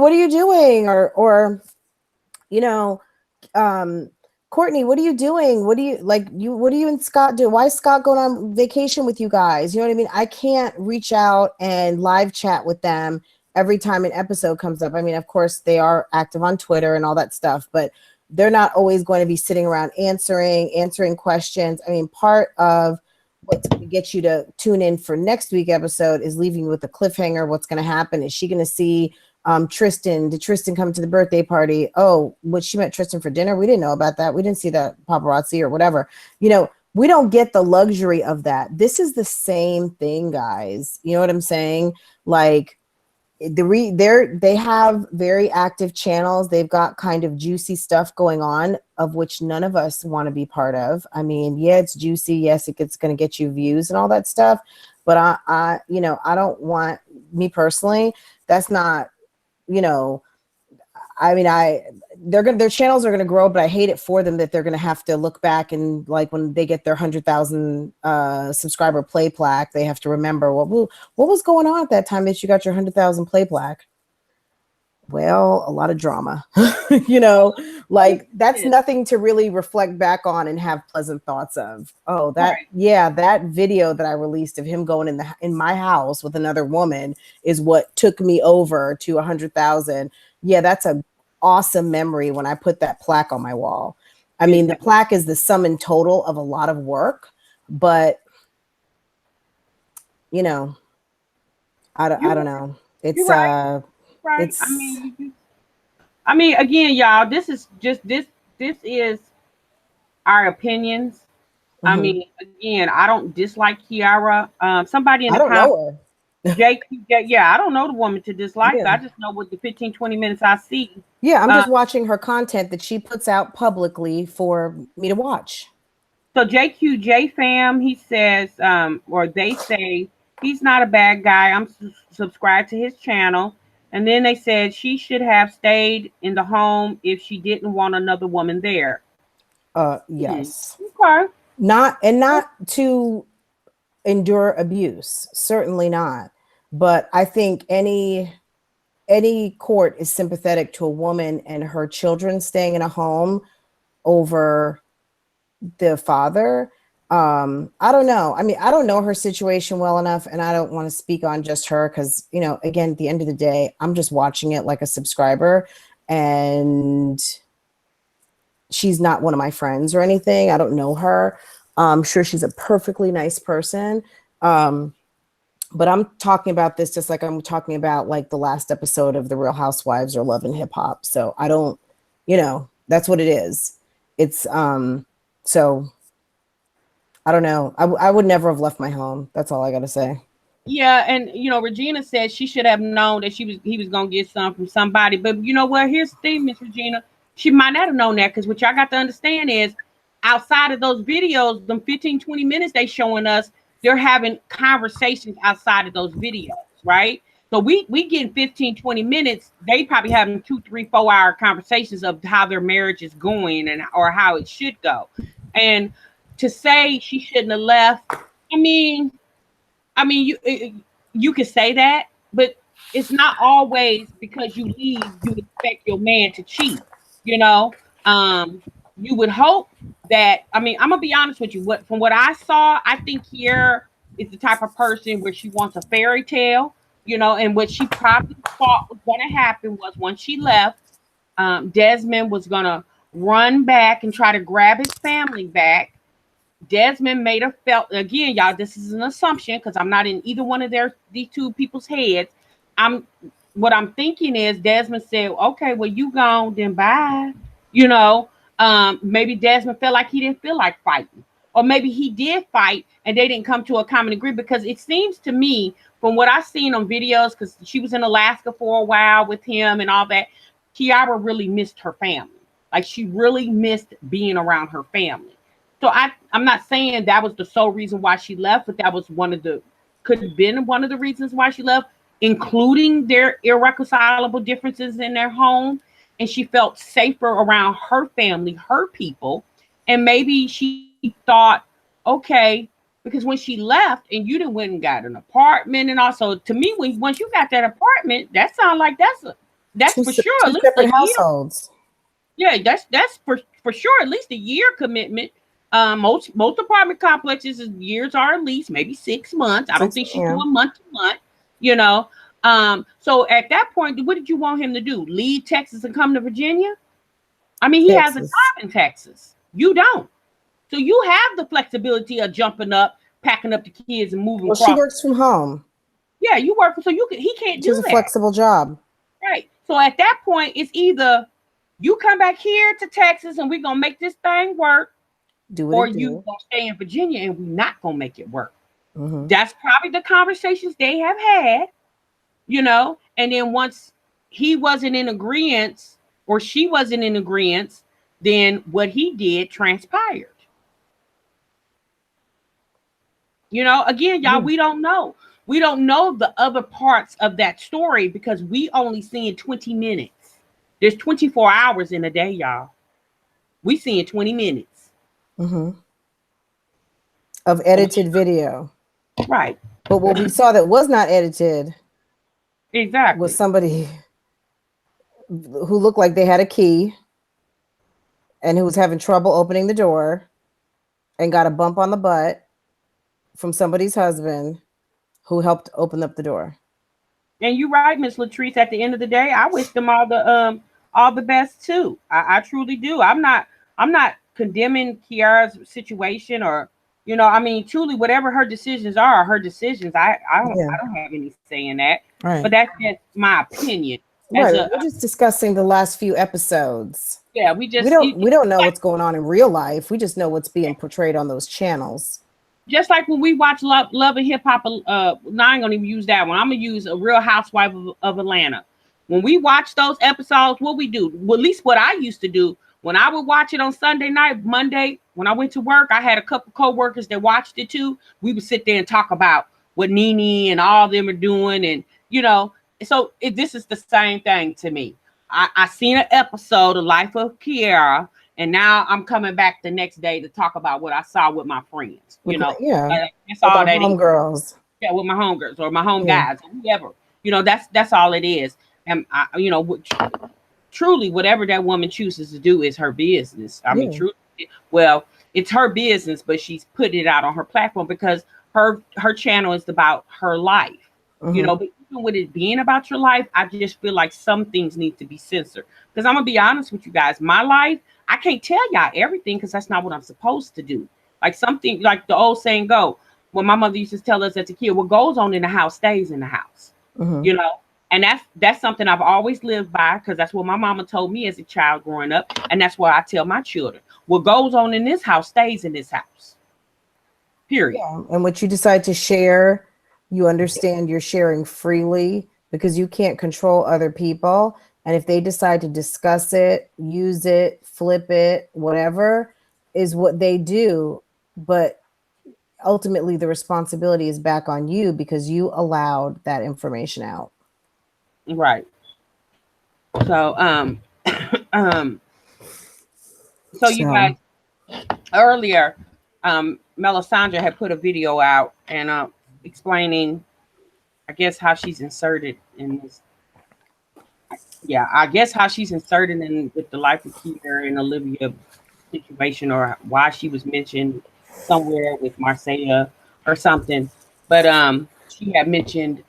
what are you doing? Or Courtney, what are you doing? What do you like? What are you and Scott do? Why is Scott going on vacation with you guys? You know what I mean? I can't reach out and live chat with them every time an episode comes up. I mean, of course, they are active on Twitter and all that stuff, but they're not always going to be sitting around answering questions. I mean, part of what's going to get you to tune in for next week episode is leaving you with a cliffhanger. What's going to happen? Is she going to see Tristan? Did Tristan come to the birthday party? Oh, was she met Tristan for dinner? We didn't know about that. We didn't see that paparazzi or whatever. You know, we don't get the luxury of that. This is the same thing, guys. You know what I'm saying? Like they have very active channels. They've got kind of juicy stuff going on, of which none of us want to be part of. I mean, yeah, it's juicy. Yes, it's going to get you views and all that stuff. But I don't want, me personally, that's not, I mean, their channels are going to grow, but I hate it for them that they're going to have to look back and like when they get their 100,000 subscriber play plaque, they have to remember what was going on at that time that you got your 100,000 play plaque. Well, a lot of drama, like that's nothing to really reflect back on and have pleasant thoughts of. Oh, that video that I released of him going in my house with another woman is what took me over to 100,000. Yeah, that's a awesome memory when I put that plaque on my wall. I mean, the plaque is the sum and total of a lot of work, but I don't know. It's right. It's, I mean, again, y'all, this is our opinions. Mm-hmm. I mean, again, I don't dislike Kiara. Somebody in the comments, I don't know the woman to dislike. Yeah. I just know what the 15, 20 minutes I see. Yeah, I'm just watching her content that she puts out publicly for me to watch. So JQJ fam, he says, or they say, he's not a bad guy. I'm subscribed to his channel. And then they said she should have stayed in the home if she didn't want another woman there. Yes. Okay. Not to endure abuse, certainly not. But I think any court is sympathetic to a woman and her children staying in a home over the father. I don't know. I mean, I don't know her situation well enough, and I don't want to speak on just her because, again, at the end of the day, I'm just watching it like a subscriber, and she's not one of my friends or anything. I don't know her. I'm sure she's a perfectly nice person. But I'm talking about this just like I'm talking about like the last episode of The Real Housewives or Love and Hip Hop. So I don't, that's what it is. It's, so I don't know. I would never have left my home. That's all I got to say. Yeah. And, Regina said she should have known that he was going to get some from somebody. But you know what? Here's the thing, Miss Regina. She might not have known that because what y'all got to understand is outside of those videos, them 15, 20 minutes they showing us, they're having conversations outside of those videos, right? So we get 15, 20 minutes. They probably having 2, 3, 4 hour conversations of how their marriage is going or how it should go. And to say she shouldn't have left, I mean, you could say that, but it's not always because you leave, you expect your man to cheat, you would hope that, I'm gonna be honest with you. From what I saw, I think Kiara is the type of person where she wants a fairy tale, and what she probably thought was gonna happen was once she left, Desmond was gonna run back and try to grab his family back. Desmond made her felt, again, y'all, this is an assumption because I'm not in either one of these two people's heads. What I'm thinking is Desmond said, okay, well, you gone, then bye. Maybe Desmond felt like he didn't feel like fighting, or maybe he did fight and they didn't come to a common agreement, because it seems to me from what I've seen on videos, because she was in Alaska for a while with him and all that, Kiara really missed her family. Like she really missed being around her family. So I'm not saying that was the sole reason why she left, but that was could have been one of the reasons why she left, including their irreconcilable differences in their home. And she felt safer around her family, her people. And maybe she thought, okay, because when she left and you done went and got an apartment, and also to me, once you got that apartment, that sounds like that's for sure. Two separate households. Yeah, that's for sure at least a year commitment. Most apartment complexes years are at least maybe 6 months. I don't think she's Yeah. doing month to month, you know. So at that point, what did you want him to do? Leave Texas and come to Virginia? I mean, he has a Texas. job in Texas. You don't. So you have the flexibility of jumping up, packing up the kids, and moving Well, she across. works from home, Yeah, you work, so you can. He can't which is do a that, flexible job. right? So at that point, it's either you come back here to Texas and we're gonna make this thing work, Do what or it you do. gonna stay in Virginia and we're not gonna make it work. Hmm. That's probably the conversations they have had, And then once he wasn't in agreement or she wasn't in agreement, then what he did transpired. Again, y'all, Yeah. we don't know. We don't know the other parts of that story because we only seen 20 minutes. There's 24 hours in a day, y'all. We seeing 20 minutes. Hmm. Of edited video. Right. But what we saw that was not edited was Exactly. somebody who looked like they had a key and who was having trouble opening the door and got a bump on the butt from somebody's husband who helped open up the door. And you're right, Miss Latrice. At the end of the day, I wish them all the best too. I truly do. I'm not condemning Kiara's situation or I mean truly whatever her decisions are her decisions. Yeah. I don't have any say in that. But Right. that's just my opinion. As Right. a We're just discussing the last few episodes. Yeah, We don't know what's going on in real life. We just know what's being portrayed on those channels. just like when we watch Love and Hip Hop. No, I ain't gonna even use that one. I'm gonna use a Real Housewife of Atlanta. When we watch those episodes, what we do, well, at least what I used to do, when I would watch it on Sunday night, Monday, when I went to work, I had a couple co-workers that watched it too. We would sit there and talk about what Nene and all of them are doing, and this is the same thing to me. I seen an episode of Life of Kiara, and now I'm coming back the next day to talk about what I saw with my friends. Yeah. That's With all our that is. homegirls. Yeah, with my homegirls or my home Yeah. guys or whoever. That's all it is. And truly, whatever that woman chooses to do is her business. I mean, Yeah. truly, well, it's her business, but she's put it out on her platform because her channel is about her life. Mhm. But even with it being about your life, I just feel like some things need to be censored. Because I'm gonna be honest with you guys, my life, I can't tell y'all everything because that's not what I'm supposed to do. Like something like the old saying go, when my mother used to tell us as a kid, what goes on in the house stays in the house. Mhm. You know, and that's something I've always lived by because that's what my mama told me as a child growing up, and that's what I tell my children. What goes on in this house stays in this house. Period. Yeah. And what you decide to share, you understand you're sharing freely because you can't control other people. And if they decide to discuss it, use it, flip it, whatever is what they do. But ultimately, the responsibility is back on you because you allowed that information out. Right. So um so you guys earlier, Melisandre had put a video out and explaining, I guess, how she's inserted in this. Yeah, I guess how she's inserted in with the life of Keita and Olivia situation, or why she was mentioned somewhere with Marcella or something. But she had mentioned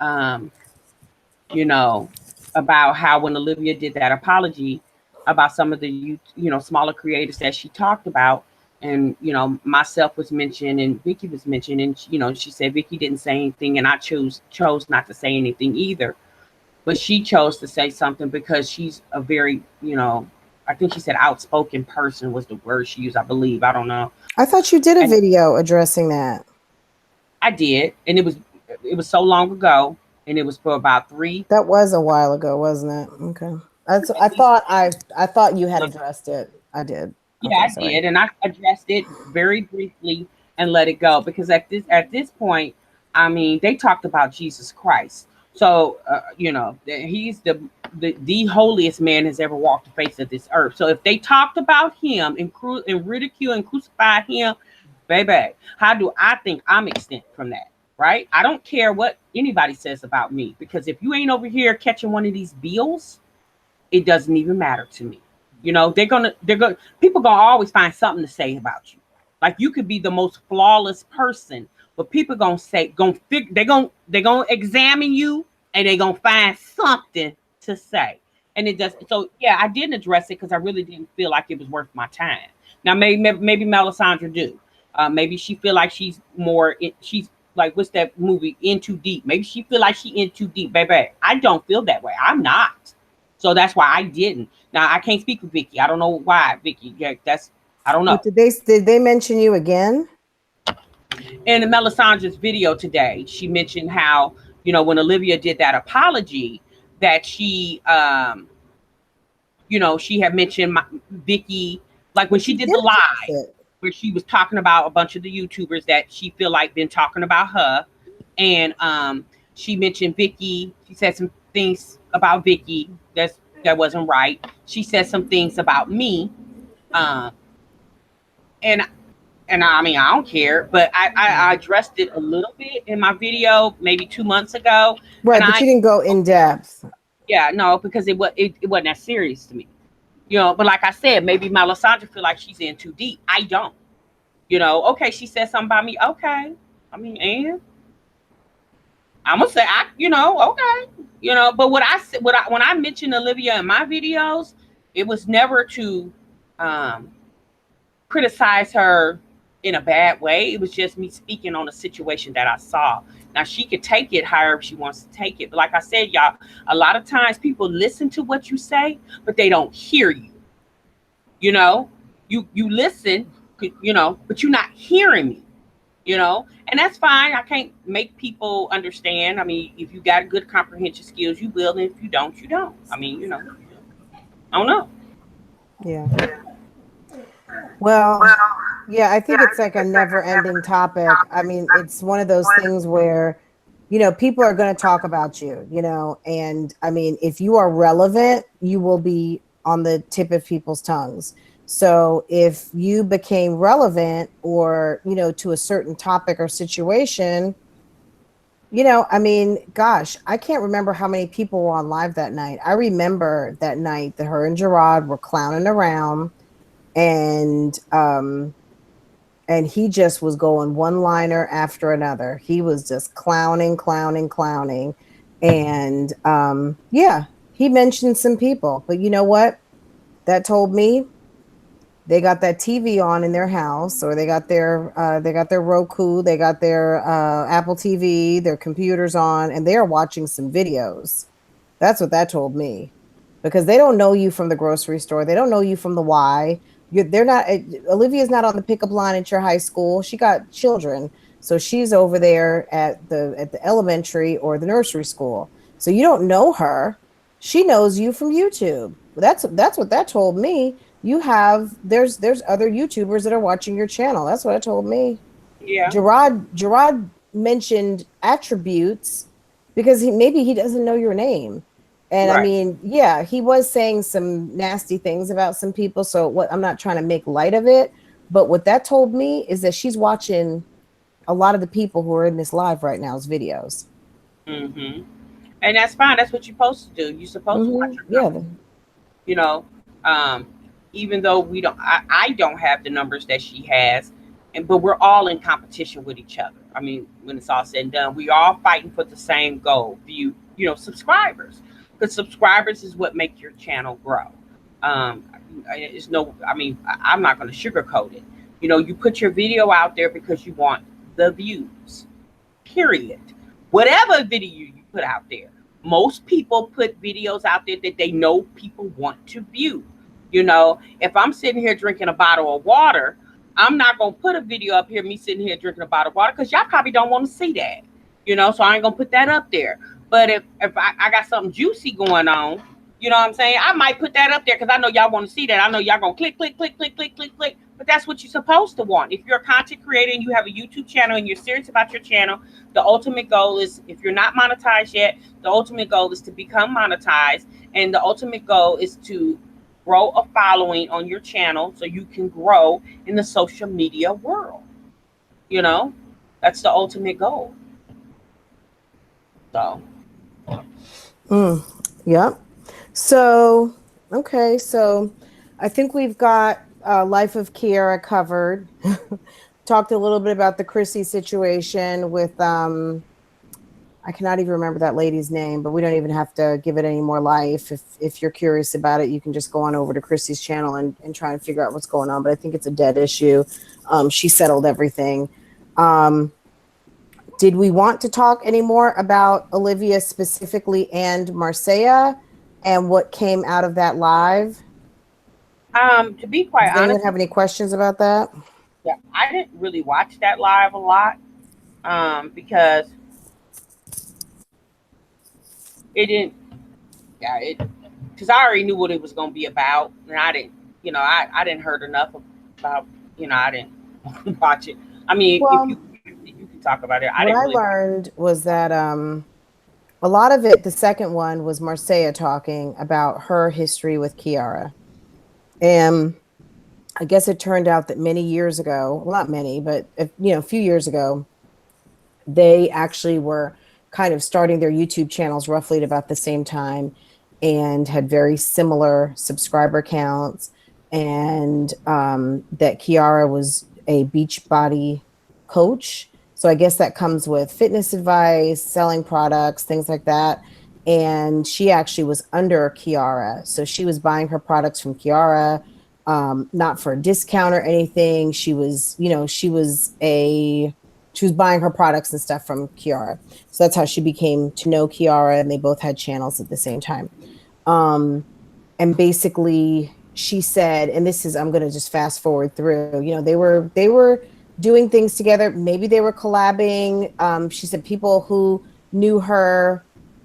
you know, about how when Olivia did that apology about some of the smaller creators that she talked about, and myself was mentioned and Vicky was mentioned, and she said Vicky didn't say anything, and I chose not to say anything either, but she chose to say something because she's a very I think she said outspoken person was the word she used, I believe. I don't know. I thought you did a And video addressing that. I did, and it was so long ago, and it was for about three. That was a while ago, wasn't it? Okay. I thought you had addressed it. I did. Yeah, Okay, I sorry. did, and I addressed it very briefly and let it go because at this point, I mean, they talked about Jesus Christ. So he's the holiest man has ever walked the face of this earth. So if they talked about him and ridicule and crucify him, baby, how do I think I'm exempt from that? Right? I don't care what anybody says about me because if you ain't over here catching one of these bills, it doesn't even matter to me. People gonna always find something to say about you. Like you could be the most flawless person, but people gonna examine you and they gonna find something to say. And it does. So yeah, I didn't address it because I really didn't feel like it was worth my time. Now maybe Melisandre do. Maybe she feel like she's like, what's that movie, In Too Deep? Maybe she feel like she in too deep, baby. I don't feel that way. I'm not. So that's why I didn't. Now I can't speak for Vicky. I don't know why, Vicky. Yeah, I don't know. But did they mention you again? In Melisandre's video today, she mentioned how, when Olivia did that apology, that she had mentioned Vicky, like when she She did did the address live, it. where she was talking about a bunch of the YouTubers that she feel like been talking about her, and she mentioned Vicky. She said some things about Vicky that wasn't right. She said some things about me, um, and I mean, I don't care, but I addressed it a little bit in my video maybe 2 months ago, and Right, but you didn't go in depth. yeah, no, because it wasn't that serious to me, But like I said, maybe Melisandre feel like she's in too deep. I don't, Okay, she said something about me. Okay, I mean, and I'm gonna say okay, But what I said, when I mentioned Olivia in my videos, it was never to um, criticize her in a bad way. It was just me speaking on a situation that I saw. Now she could take it however she wants to take it. But like I said, y'all, a lot of times people listen to what you say, but they don't hear you. You know, you listen, but you're not hearing me. And that's fine. I can't make people understand. I mean, if you got good comprehension skills, you will, and if you don't, you don't. I mean, I don't know. Yeah. Well, yeah, I think it's like a never-ending topic. I mean, it's one of those things where, people are going to talk about you, and I mean, if you are relevant, you will be on the tip of people's tongues. So if you became relevant or, to a certain topic or situation, I mean, gosh, I can't remember how many people were on live that night. I remember that night that her and Gerard were clowning around, and he just was going one liner after another. He was just clowning, clowning, clowning. And yeah, he mentioned some people, but you know what? That told me they got that TV on in their house, or they got their Roku, they got their Apple TV, their computers on, and they are watching some videos. That's what that told me, because they don't know you from the grocery store. They don't know you from the Y. They're not. Olivia's not on the pickup line at your high school. She got children, so she's over there at the elementary or the nursery school. So you don't know her. She knows you from YouTube. That's what that told me. There's other YouTubers that are watching your channel. That's what it told me. Yeah. Gerard mentioned attributes because maybe he doesn't know your name. And I Right. mean, yeah, he was saying some nasty things about some people. So I'm not trying to make light of it, but what that told me is that she's watching a lot of the people who are in this live right now's videos. Mm-hmm. And that's fine. That's what you're supposed to do. You're supposed to watch your Yeah. numbers. You know, um, even though I don't have the numbers that she has, but we're all in competition with each other. I mean, when it's all said and done, we all fighting for the same goal: subscribers. Because subscribers is what make your channel grow. Um, it's no, I mean, I'm not going to sugarcoat it. You put your video out there because you want the views. Period. Whatever video you put out there. Most people put videos out there that they know people want to view. If I'm sitting here drinking a bottle of water, I'm not gonna put a video up here me sitting here drinking a bottle of water because y'all probably don't want to see that. So I ain't gonna put that up there. But if I got something juicy going on, you know what I'm saying? I might put that up there because I know y'all want to see that. I know y'all gonna click, click, click, click, click, click, click. But that's what you're supposed to want. If you're a content creator and you have a YouTube channel and you're serious about your channel, the ultimate goal is, if you're not monetized yet, the ultimate goal is to become monetized. And the ultimate goal is to grow a following on your channel so you can grow in the social media world. That's the ultimate goal. So. Yep. So, okay. So I think we've got Life of Kiara covered. Talked a little bit about the Chrissy situation with I cannot even remember that lady's name, but we don't even have to give it any more life. If you're curious about it, you can just go on over to Chrissy's channel and try and figure out what's going on. But I think it's a dead issue. She settled everything. Did we want to talk any more about Olivia specifically and Marcia and what came out of that live? To be quite Does honest, anyone have any questions about that? yeah, I didn't really watch that live a lot. Because it didn't, yeah, it, because I already knew what it was going to be about, and I didn't, I didn't heard enough about, I didn't watch it. I mean, if Well, you can talk about it, I what didn't I really. learned was that a lot of it, the second one was Marcia talking about her history with Kiara. And I guess it turned out that many years ago, well, not many, but a few years ago, they actually were kind of starting their YouTube channels roughly at about the same time and had very similar subscriber counts. And that Kiara was a Beachbody coach. So I guess that comes with fitness advice, selling products, things like that. And she actually was under Kiara. So she was buying her products from Kiara, not for a discount or anything. She was buying her products and stuff from Kiara. So that's how she became to know Kiara, and they both had channels at the same time. And basically she said, and this is, I'm going to just fast forward through, they were doing things together. Maybe they were collabing. She said people who knew her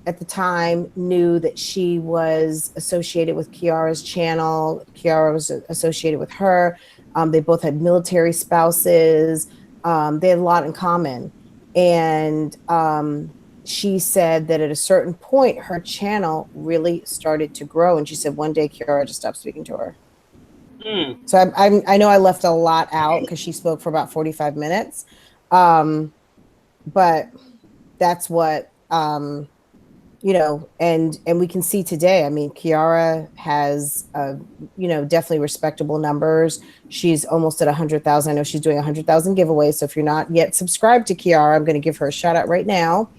at the time knew that she was associated with Kiara's channel. Kiara was associated with her. They both had military spouses. They had a lot in common. And she said that at a certain point, her channel really started to grow. And she said one day Kiara just stopped speaking to her. So I know I left a lot out because she spoke for about 45 minutes. But that's what, and we can see today. I mean, Kiara has, definitely respectable numbers. She's almost at 100,000. I know she's doing 100,000 giveaways. So if you're not yet subscribed to Kiara, I'm going to give her a shout out right now.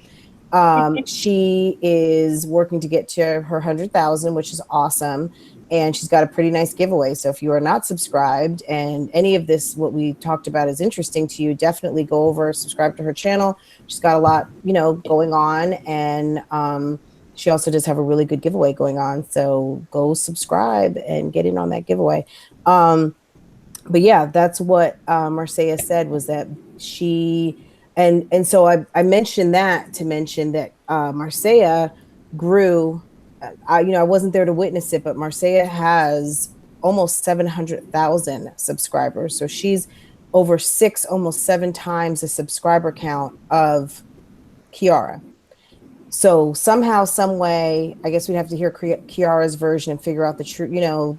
She is working to get to her 100,000, which is awesome. And she's got a pretty nice giveaway. So if you are not subscribed and any of this, what we talked about is interesting to you, definitely go over, subscribe to her channel. She's got a lot, going on. And she also does have a really good giveaway going on. So go subscribe and get in on that giveaway. But yeah, that's what Marcia said, was that she, and so I mentioned that to mention that Marcia grew. I wasn't there to witness it, but Marcia has almost 700,000 subscribers. So she's over 6, almost 7 times the subscriber count of Kiara. So somehow, some way, I guess we'd have to hear Kiara's version and figure out the truth,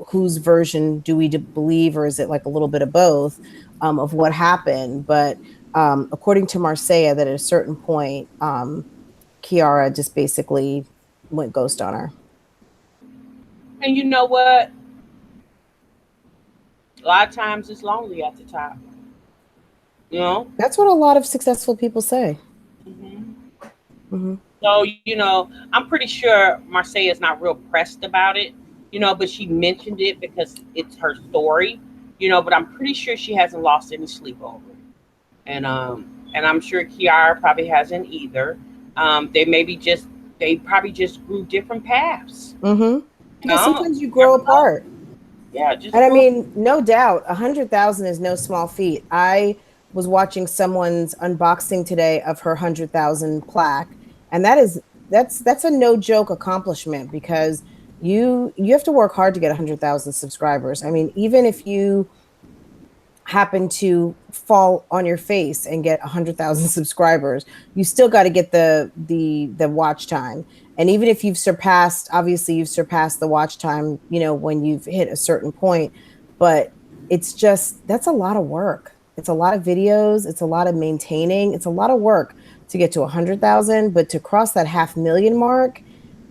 whose version do we believe, or is it like a little bit of both of what happened? But according to Marcia, that at a certain point, Kiara just basically went ghost on her. And you know what? A lot of times it's lonely at the top. That's what a lot of successful people say. So, I'm pretty sure Marcia is not real pressed about it, but she mentioned it because it's her story, but I'm pretty sure she hasn't lost any sleep over it. And I'm sure Kiara probably hasn't either. They probably just grew different paths. Yeah, sometimes you grow apart. Yeah, and I mean, no doubt, 100,000 is no small feat. I was watching someone's unboxing today of her 100,000 plaque, and that's a no joke accomplishment, because you have to work hard to get 100,000 subscribers. I mean, even if you happen to fall on your face and get 100,000 subscribers, you still got to get the watch time. And even if you've surpassed the watch time, when you've hit a certain point, but that's a lot of work. It's a lot of videos. It's a lot of maintaining. It's a lot of work to get to 100,000, but to cross that 500,000 mark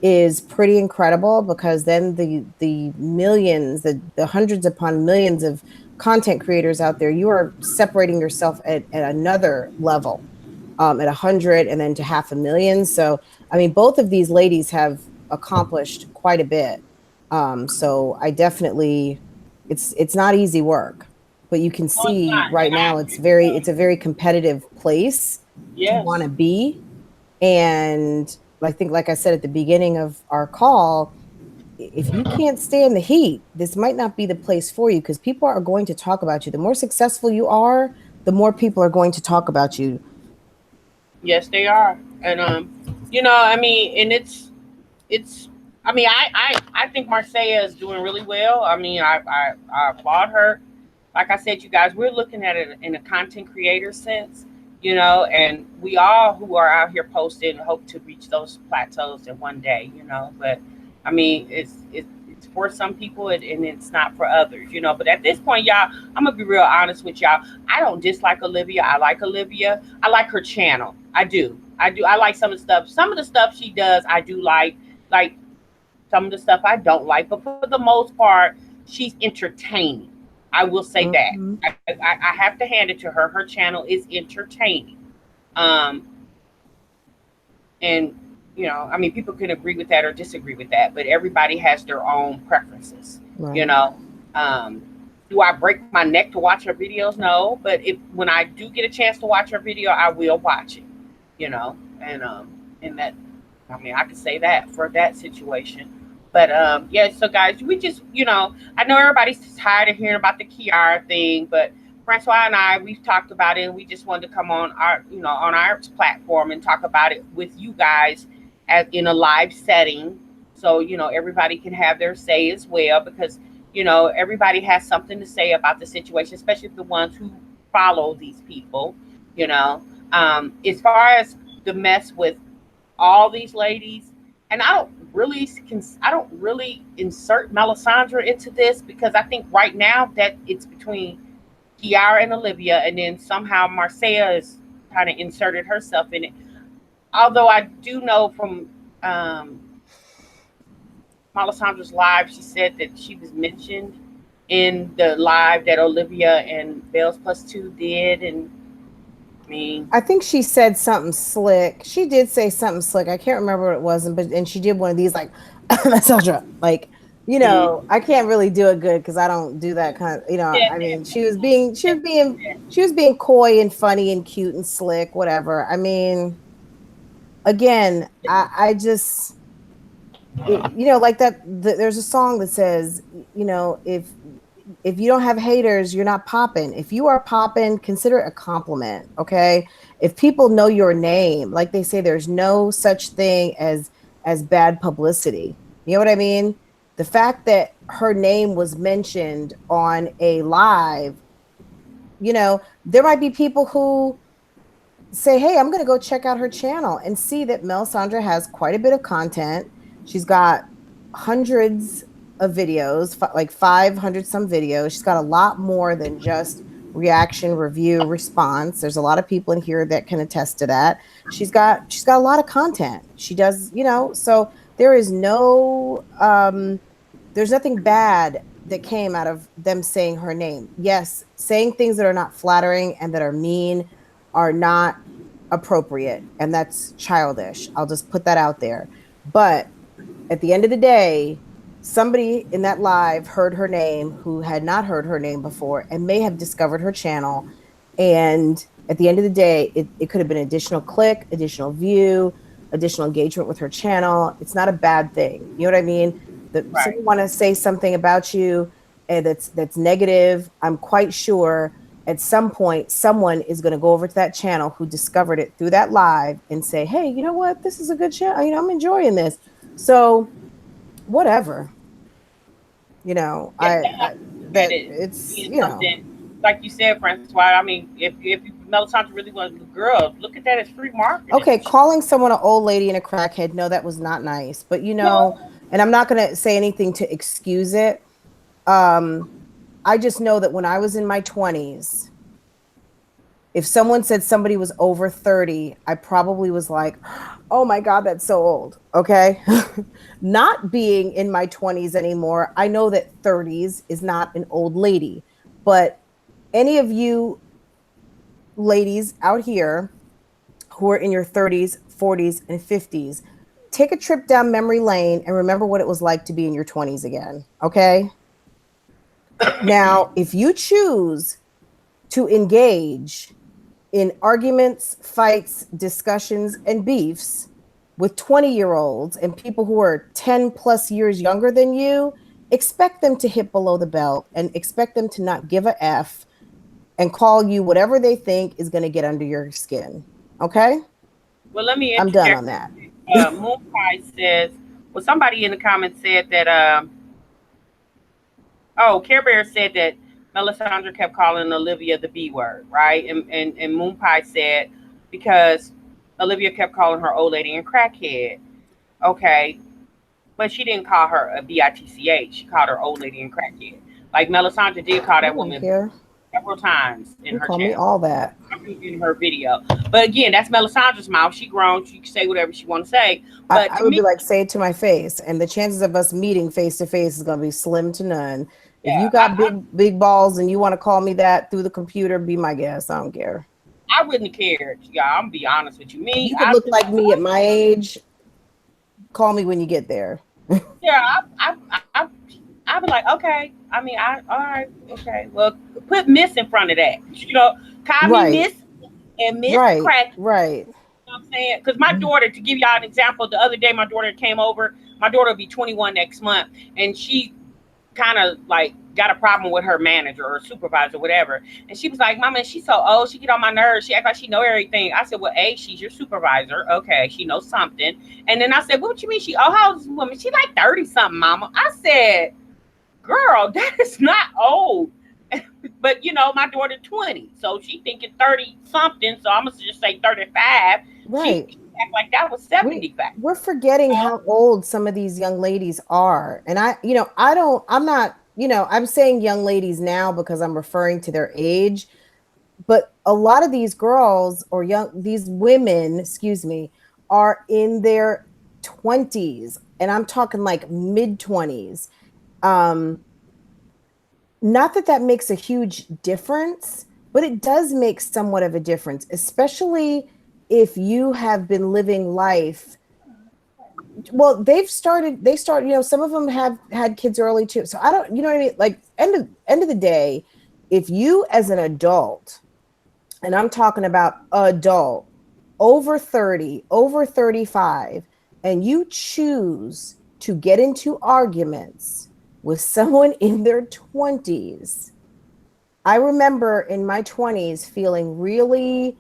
is pretty incredible, because then the millions, the hundreds upon millions of content creators out there, you are separating yourself at another level, at 100 and then to 500,000. So I mean, both of these ladies have accomplished quite a bit. So I definitely, it's not easy work, but you can No, it's see not. right And now it's a very competitive place to want yes. to be. And I think, like I said at the beginning of our call, if you can't stand the heat, this might not be the place for you, because people are going to talk about you. The more successful you are, the more people are going to talk about you. Yes, they are. And I mean, and it's I mean, I think Marseille is doing really well. I mean, I applaud her. Like I said, you guys, we're looking at it in a content creator sense, and we all who are out here posting hope to reach those plateaus in one day. But I mean, it's for some people, and it's not for others. But at this point, y'all, I'm gonna be real honest with y'all. I don't dislike Olivia. I like Olivia. I like her channel. I do. I do. I like some of the stuff. Some of the stuff she does, I do like. Like some of the stuff I don't like, but for the most part, she's entertaining. I will say that. Mm-hmm. I have to hand it to her. Her channel is entertaining. Um, and I mean, people can agree with that or disagree with that, but everybody has their own preferences. You Right. know, um, do I break my neck to watch her videos? No, but if when I do get a chance to watch her video, I will watch it. And that, I mean, I could say that for that situation. But yeah, so guys, we just, I know everybody's tired of hearing about the Kiara thing, but Francois and I, we've talked about it, and we just wanted to come on our platform and talk about it with you guys as in a live setting, so everybody can have their say as well, because everybody has something to say about the situation, especially the ones who follow these people. You know, as far as the mess with all these ladies, and I don't really insert Melisandre into this, because I think right now that it's between Kiara and Olivia, and then somehow Marcia has kind of inserted herself in it. Although I do know from um, Melisandre's live, she said that she was mentioned in the live that Olivia and Bells Plus Two did, and I mean, I think she said something slick. She did say something slick. I can't remember what it was, but and she did one of these like Sandra, like, mm, I can't really do it good because I don't do that kind of, yeah, I mean, yeah, she was being coy and funny and cute and slick, whatever. I mean, again, I just, like that, there's a song that says, if you don't have haters, you're not popping. If you are popping, consider it a compliment. Okay. If people know your name, like they say, there's no such thing as bad publicity. You know what I mean? The fact that her name was mentioned on a live, there might be people who say, hey, I'm going to go check out her channel and see that Melisandre has quite a bit of content. She's got hundreds of videos, like 500 some videos. She's got a lot more than just reaction, review, response. There's a lot of people in here that can attest to that. She's got a lot of content. She does, so there is there's nothing bad that came out of them saying her name. Yes, saying things that are not flattering and that are mean are not appropriate, and that's childish. I'll just put that out there. But at the end of the day, somebody in that live heard her name who had not heard her name before and may have discovered her channel. And at the end of the day, it could have been additional click, additional view, additional engagement with her channel. It's not a bad thing. You know what I mean? That right. someone want to say something about you and that's negative. I'm quite sure at some point someone is going to go over to that channel who discovered it through that live and say, hey, you know what, this is a good channel, I'm enjoying this. So whatever, Yeah, I at that it it's being something like you said, Francois. I mean, if Melisandre really was a girl, look at that as free marketing. okay, calling someone an old lady and a crackhead, no, that was not nice, but No, and I'm not going to say anything to excuse it. I just know that when I was in my 20s, If someone said somebody was over 30, I probably was like, oh my God, that's so old. Okay. Not being in my 20s anymore, I know that 30s is not an old lady. But any of you ladies out here who are in your 30s, 40s, and 50s, take a trip down memory lane and remember what it was like to be in your 20s again. Okay. Now, if you choose to engage in arguments, fights, discussions, and beefs with 20-year-olds and people who are 10 plus years younger than you, expect them to hit below the belt and expect them to not give a F and call you whatever they think is going to get under your skin. Okay? Well, let me I'm done interject. on that. Moon Pie says, well, somebody in the comments said that, oh, Care Bear said that Melisandre kept calling Olivia the B word, right? And Moon Pie said because Olivia kept calling her old lady and crackhead. Okay, but she didn't call her a bitch. She called her old lady and crackhead. Like Melisandre did call I that don't woman care. several times in You her call me channel, all that. in her video. But again, that's Melisandre's mouth. She grown. She can say whatever she want to say. But I to would be me, like, say it to my face, and the chances of us meeting face to face is going to be slim to none. If you yeah, got big balls and you want to call me that through the computer, be my guest. I don't care. I wouldn't have cared. Yeah, I'm gonna be honest with you. If Me, you could I look like me at my age, call me when you get there. yeah, I be like, okay. I mean, all right, okay. Well, put Miss in front of that. Call me Right, Miss and Miss right, Crack. right. You know what I'm saying? Because my daughter, to give y'all an example, the other day my daughter came over. My daughter will be 21 next month, and she kind of like got a problem with her manager or supervisor, whatever. And she was like, "Mama, she's so old. She get on my nerves. She act like she know everything." I said, "Well, A, she's your supervisor. Okay, she knows something." And then I said, "What you mean she? Oh, how's this woman? She like 30 something, Mama." I said, "Girl, that is not old." But my daughter 20, so she thinking 30 something. So I'm gonna just say 35. She Right. act like that was we 75. we're forgetting how old some of these young ladies are. And I'm not, I'm saying young ladies now because I'm referring to their age, but a lot of these girls or these women, excuse me, are in their 20s, and I'm talking like mid 20s. um Not that that makes a huge difference, but it does make somewhat of a difference, especially if you have been living life. Well, they start, some of them have had kids early too. So I don't, you know what I mean? Like end of the day, if you as an adult, and I'm talking about adult, over 30, over 35, and you choose to get into arguments with someone in their 20s. I remember in my 20s feeling really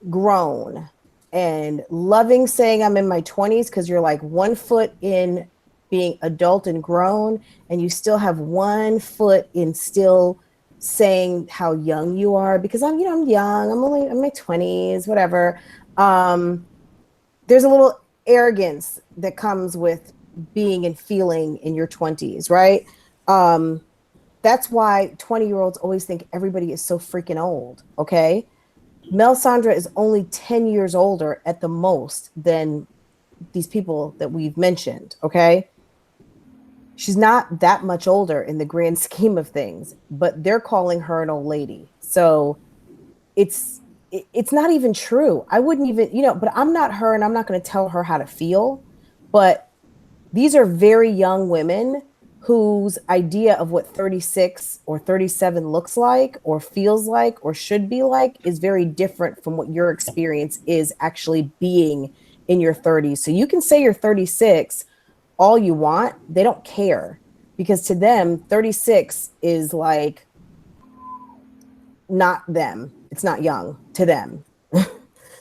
grown and loving saying I'm in my 20s because you're like 1 foot in being adult and grown, and you still have 1 foot in still saying how young you are because I'm young. I'm only in my 20s, whatever. There's a little arrogance that comes with being and feeling in your 20s, right? Um, that's why 20-year-olds always think everybody is so freaking old. Okay. Melisandre is only 10 years older at the most than these people that we've mentioned. Okay. She's not that much older in the grand scheme of things, but they're calling her an old lady. So it's it's not even true. I wouldn't even, but I'm not her and I'm not going to tell her how to feel. But these are very young women whose idea of what 36 or 37 looks like or feels like or should be like is very different from what your experience is actually being in your 30s. So you can say you're 36 all you want, they don't care, because to them 36 is like not them. It's not young to them. Well,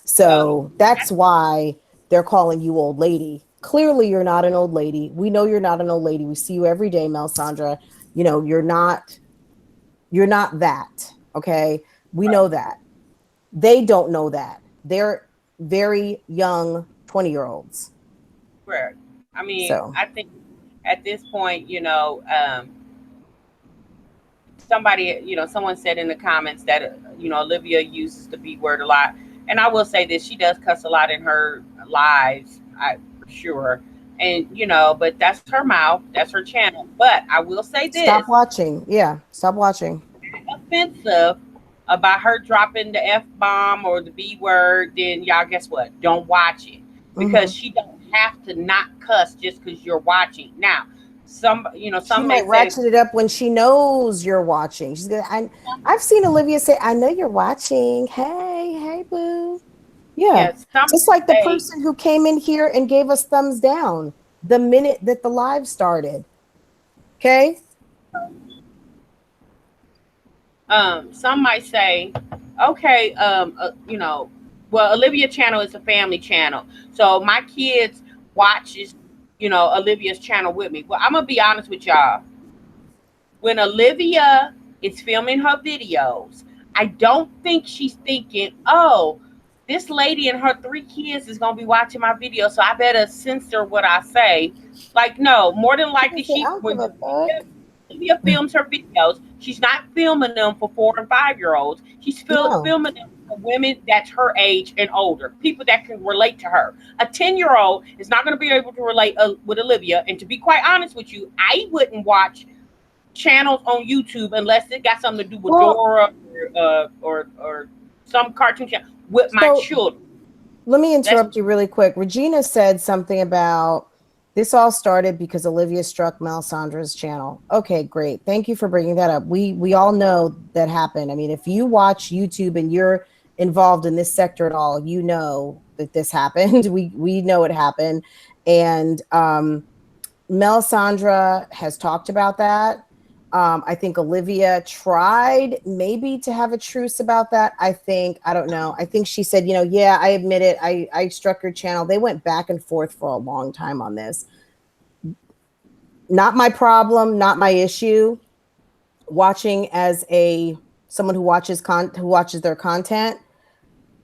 So that's why they're calling you old lady. Clearly, you're not an old lady. We know you're not an old lady. We see you every day, Melisandre. You're not that. Okay. We know that. They don't know that. They're very young 20-year-olds. correct. I mean, So I think at this point, somebody, someone said in the comments that Olivia uses the B word a lot, and I will say this: she does cuss a lot in her lives, for sure. And but that's her mouth, that's her channel. But I will say Stop this: watching. Yeah, stop watching. offensive about her dropping the F bomb or the B word, then y'all guess what? Don't watch it because Hmm. she don't have to not cuss just because you're watching. Now, She some may might say, ratchet it up when she knows you're watching. She's gonna. I've seen Olivia say, "I know you're watching. Hey, hey, boo." Yeah, yeah, some just like the say, person who came in here and gave us thumbs down the minute that the live started. Okay. some might say, okay, well, Olivia channel is a family channel, so my kids watches, Olivia's channel with me. Well, I'm gonna be honest with y'all. When Olivia is filming her videos, I don't think she's thinking, oh, this lady and her 3 kids is gonna be watching my video, so I better censor what I say. Like, no, more than She can likely, say, "I don't give when a fuck." Olivia films her videos, she's not filming them for 4 and 5 year olds. She's No. filming them for women that's her age and older, people that can relate to her. A 10-year-old is not going to be able to relate with Olivia. And to be quite honest with you, I wouldn't watch channels on YouTube unless it got something to do with Well, Dora or some cartoon channel with my so children. let me That's interrupt you really quick. Regina said something about this all started because Olivia struck Melisandre's channel. Okay, great. Thank you for bringing that up. We all know that happened. I mean, if you watch YouTube and you're involved in this sector at all, you know that this happened. We know it happened, and Melisandre has talked about that. I think Olivia tried maybe to have a truce about that. I don't know. I think she said, yeah, I admit it. I struck your channel. They went back and forth for a long time on this. Not my problem, not my issue. Watching as someone who watches their content,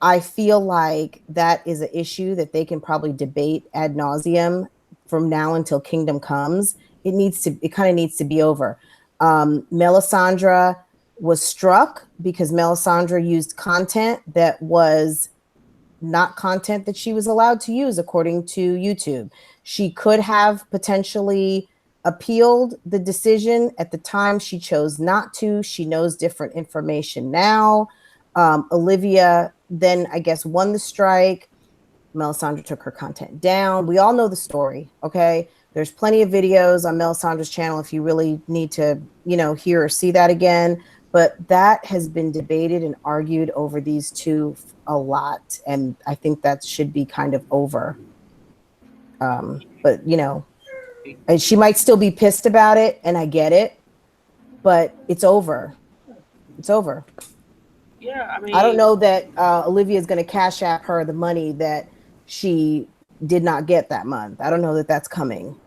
I feel like that is an issue that they can probably debate ad nauseum from now until Kingdom Comes. It kind of needs to be over. Melisandre was struck because Melisandre used content that was not content that she was allowed to use according to YouTube. She could have potentially appealed the decision at the time. She chose not to. She knows different information now. Olivia then, I guess, won the strike. Melisandre took her content down. We all know the story, okay? There's plenty of videos on Melisandre's channel if you really need to, hear or see that again. But that has been debated and argued over these two a lot. And I think that should be kind of over. But, and she might still be pissed about it, and I get it, but it's over. It's over. yeah. I I don't mean, know that Olivia is going to cash app her the money that she did not get that month. I don't know that that's coming.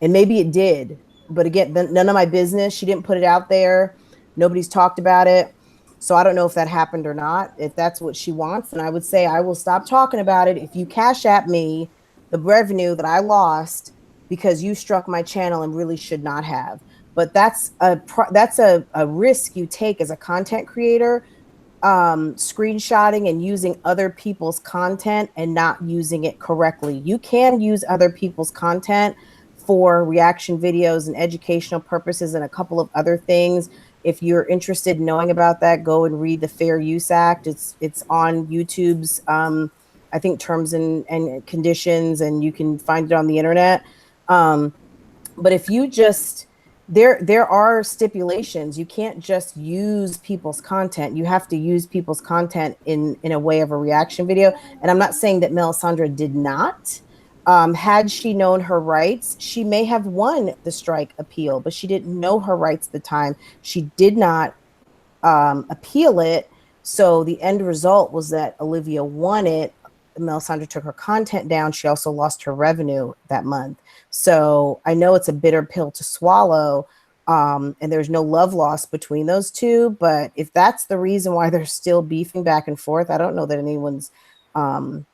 And maybe it did. But again, none of my business. She didn't put it out there. Nobody's talked about it. So I don't know if that happened or not. If that's what she wants, then I would say I will stop talking about it if you cash app me the revenue that I lost because you struck my channel and really should not have. But that's a risk you take as a content creator, screenshotting and using other people's content and not using it correctly. You can use other people's content for reaction videos and educational purposes and a couple of other things. If you're interested in knowing about that, go and read the Fair Use Act. It's on YouTube's I think terms and conditions, and you can find it on the internet. But if you just there are stipulations. You can't just use people's content. You have to use people's content in a way of a reaction video. And I'm not saying that Melisandre did not. Had she known her rights, she may have won the strike appeal, but she didn't know her rights at the time. She did not appeal it. So the end result was that Olivia won it. Melisandre took her content down. She also lost her revenue that month. So I know it's a bitter pill to swallow. And there's no love lost between those two. But if that's the reason why they're still beefing back and forth, I don't know that anyone's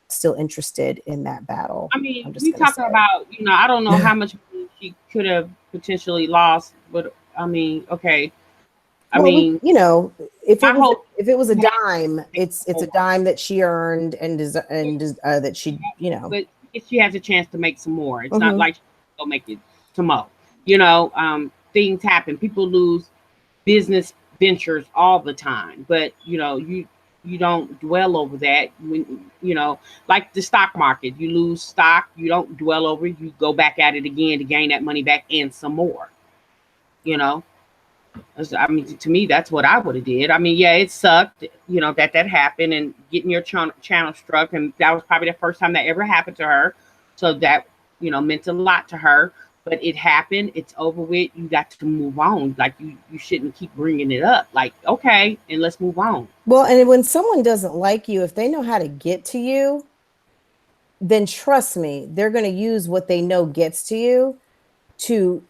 still interested in that battle. I mean, I'm just we going to talking say. about, I don't know how much money she could have potentially lost, but I mean, okay. I Well, mean, you know, my whole if it was a thing had dime, it's a dime that she earned and that she, you know. but if she has a chance to make some more. It's not Hmm. like she'll make it tomorrow. Things happen. People lose business ventures all the time, but you don't dwell over that. When like the stock market, you lose stock, you don't dwell over it. You go back at it again to gain that money back and some more. You know, I mean, to me, that's what I would have did. I mean, yeah, it sucked, that happened and getting your channel struck, and that was probably the first time that ever happened to her. So that meant a lot to her. But it happened. It's over with. You got to move on. Like you shouldn't keep bringing it up. Like okay, and let's move on. Well, and when someone doesn't like you, if they know how to get to you, then trust me, they're going to use what they know gets to you to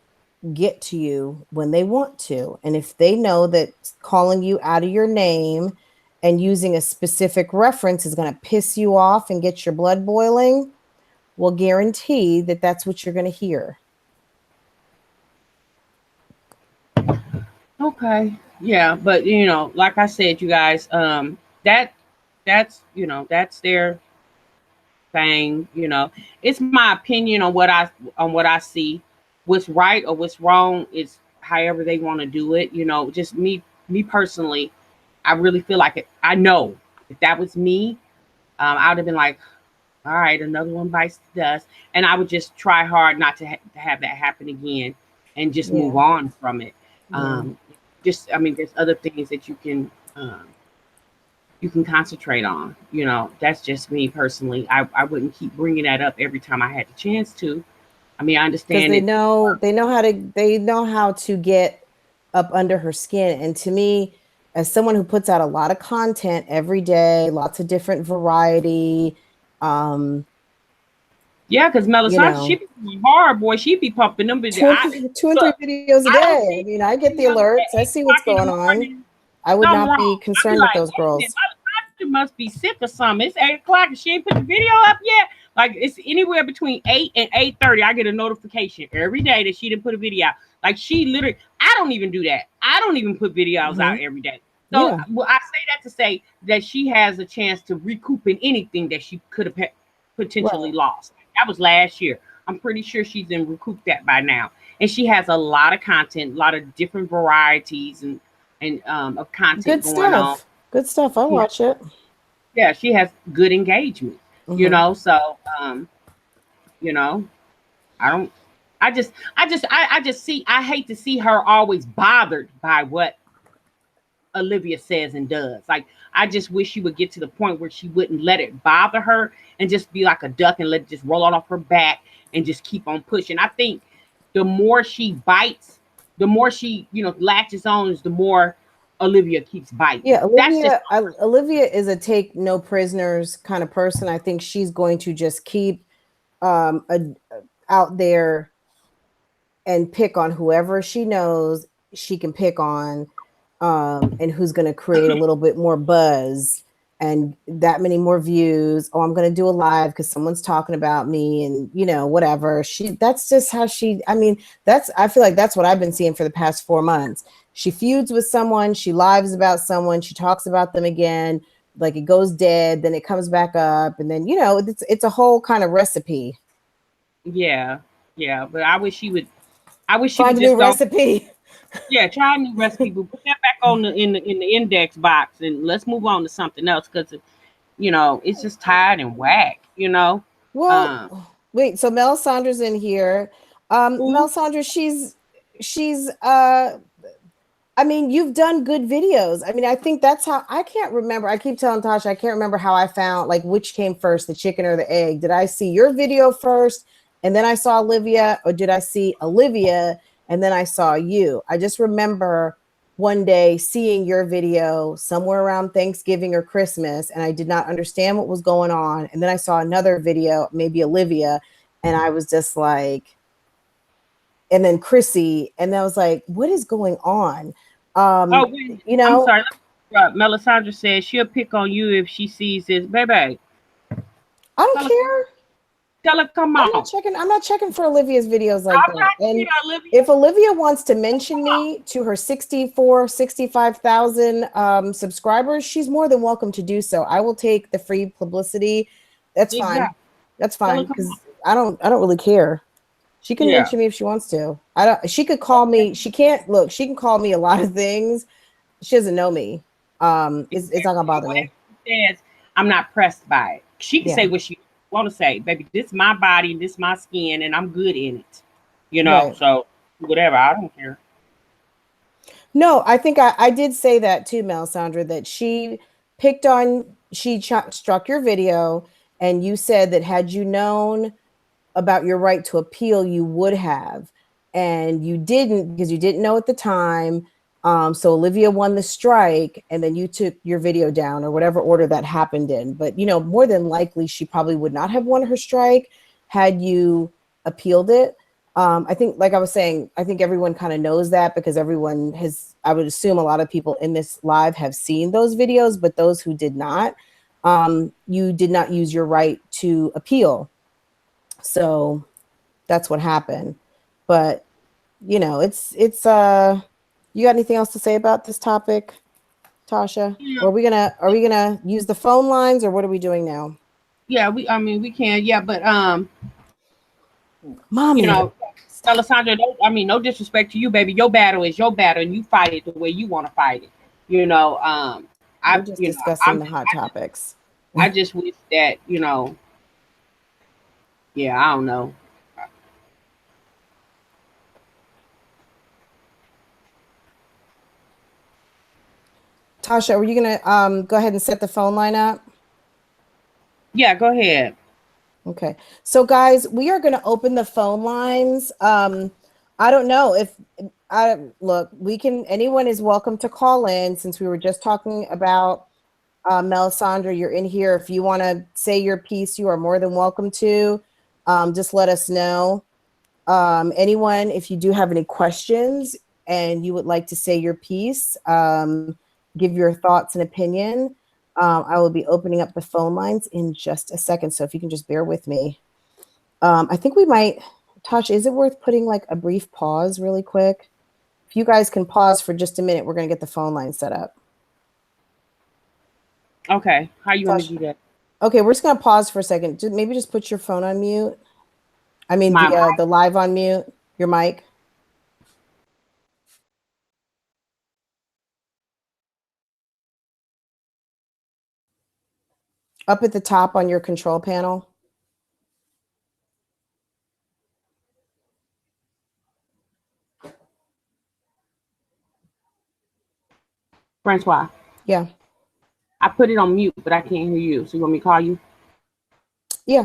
get to you when they want to. And if they know that calling you out of your name and using a specific reference is going to piss you off and get your blood boiling, will guarantee that that's what you're going to hear. Okay. Yeah, but like I said, you guys, that's their thing. It's my opinion on what I see. What's right or what's wrong is however they want to do it. Just me personally, I really feel like it. I know if that was me, I would have been like, all right, another one bites the dust, and I would just try hard not to have that happen again, and just move Yeah. on from it. Yeah. I mean, there's other things that you can concentrate on. That's just me personally. I wouldn't keep bringing that up every time I had the chance to. I mean, I Because understand it. they know how to get up under her skin. And to me, as someone who puts out a lot of content every day, lots of different variety, um, Yeah, because you Melisandre, she know, be going hard, boy. She be pumping them. two and I three, two and three look. videos a I don't day. I see mean, I get the videos alerts. at I see what's 8 o'clock in the going on. morning. I would Something not wrong. be I be concerned with like, those wait a minute, girls. Melisandre must be sick or something. It's 8 o'clock and she ain't put the video up yet. Like it's anywhere between 8 and 8:30. I get a notification every day that she didn't put a video out. Like she literally, I don't even do that. I don't even put videos Hmm. out every day. So Yeah. well, I say that to say that she has a chance to recoup in anything that she could have potentially Right. lost. That was last year. I'm pretty sure she's in recouped that by now, and she has a lot of content, a lot of different varieties and of content Good going on. stuff. Good stuff. I Yeah, watch it. yeah, she has good engagement. Hmm. So you know, I don't. I just see. I hate to see her always bothered by what Olivia says and does. Like I just wish she would get to the point where she wouldn't let it bother her and just be like a duck and let it just roll on off her back and just keep on pushing. I think the more she bites, the more she, latches on is the more Olivia keeps biting. Yeah, That's just Olivia is a take no prisoners kind of person. I think she's going to just keep out there and pick on whoever she knows she can pick on, and who's going to create a little bit more buzz and that many more views. Oh, I'm going to do a live because someone's talking about me, and whatever. That's just how she. I mean, I feel like that's what I've been seeing for the past 4 months. She feuds with someone, she lives about someone, she talks about them again. Like it goes dead, then it comes back up, and then it's a whole kind of recipe. yeah, yeah. But I wish she would. I wish she Find would a new just go. recipe. Yeah, try a new recipe, but put that back on the index box and let's move on to something else because it's just tired and whack. Well, Um, wait, so Mel Saunders in here. Mel who Saunders, she's I mean, you've done good videos. I mean, I think that's how. I can't remember. I keep telling Tasha, I can't remember how I found, like, which came first, the chicken or the egg. Did I see your video first and then I saw Olivia, or did I see Olivia and then I saw you? I just remember one day seeing your video somewhere around Thanksgiving or Christmas, and I did not understand what was going on. And then I saw another video, maybe Olivia, and I was just like, and then Chrissy, and I was like, what is going on? Oh, Um, wait, you I'm know, sorry. Melisandre says she'll pick on you if she sees this. Baby, I don't Melisandre, care. Tell her come on. I'm not checking for Olivia's videos like I'm that. not And here, Olivia. if Olivia wants to mention me to her 65,000 subscribers, she's more than welcome to do so. I will take the free publicity. That's fine. Exactly. That's Tell her fine come on. because I don't really care. She can Yeah. mention me if she wants to. I don't. She could call me. She can't look. She can call me a lot of things. She doesn't know me. It's not gonna bother Whatever me. she says, I'm not pressed by it. She can Yeah. say what she want to say, baby. This is my body and this is my skin, and I'm good in it. You know, Right. so whatever. I don't care. No, I think I did say that too, Melisandre, that struck your video, and you said that had you known about your right to appeal, you would have. And you didn't because you didn't know at the time. So Olivia won the strike, and then you took your video down or whatever order that happened in. But, more than likely, she probably would not have won her strike had you appealed it. I think, like I was saying, I think everyone kind of knows that because everyone has, I would assume a lot of people in this live have seen those videos, but those who did not, you did not use your right to appeal. So that's what happened. But it's you got anything else to say about this topic, Tasha? Yeah. Or are we gonna use the phone lines, or what are we doing now? Yeah, I mean, we can. Yeah, but Mommy, you know, stop. Alessandra, no disrespect to you, baby. Your battle is your battle, and you fight it the way you want to fight it. You know, We're just discussing the hot topics. I just wish that yeah, I don't know. Tasha, were you gonna go ahead and set the phone line up? Yeah, go ahead. Okay. So guys, we are going to open the phone lines. I don't know if anyone is welcome to call in since we were just talking about Melisandre, you're in here. If you want to say your piece, you are more than welcome to. Just let us know. Anyone, if you do have any questions and you would like to say your piece, give your thoughts and opinion, I will be opening up the phone lines in just a second. So if you can just bear with me. I think we might, Tosh, is it worth putting like a brief pause really quick? If you guys can pause for just a minute, we're going to get the phone line set up. Okay, how you want Tosh, to do that? okay, we're just going to pause for a second. Maybe just put your phone on mute. I mean, My the live on mute, your mic. Up at the top on your control panel. Francois. Yeah. I put it on mute, but I can't hear you. So you want me to call you? Yeah.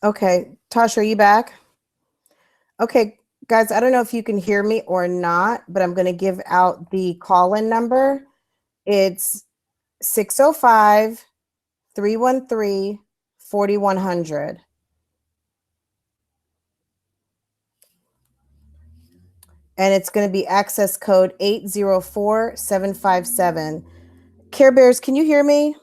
Okay. Tasha, are you back? Okay, guys, I don't know if you can hear me or not, but I'm going to give out the call-in number. It's 605 313-4100. And it's going to be access code 804757. Care Bears, can you hear me?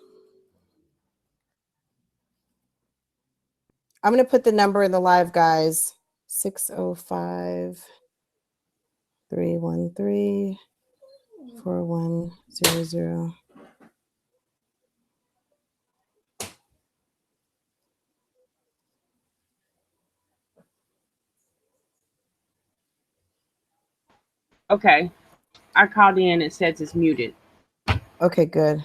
I'm going to put the number in the live, guys. 605-313-4100. Okay. I called in. It says it's muted. Okay, good.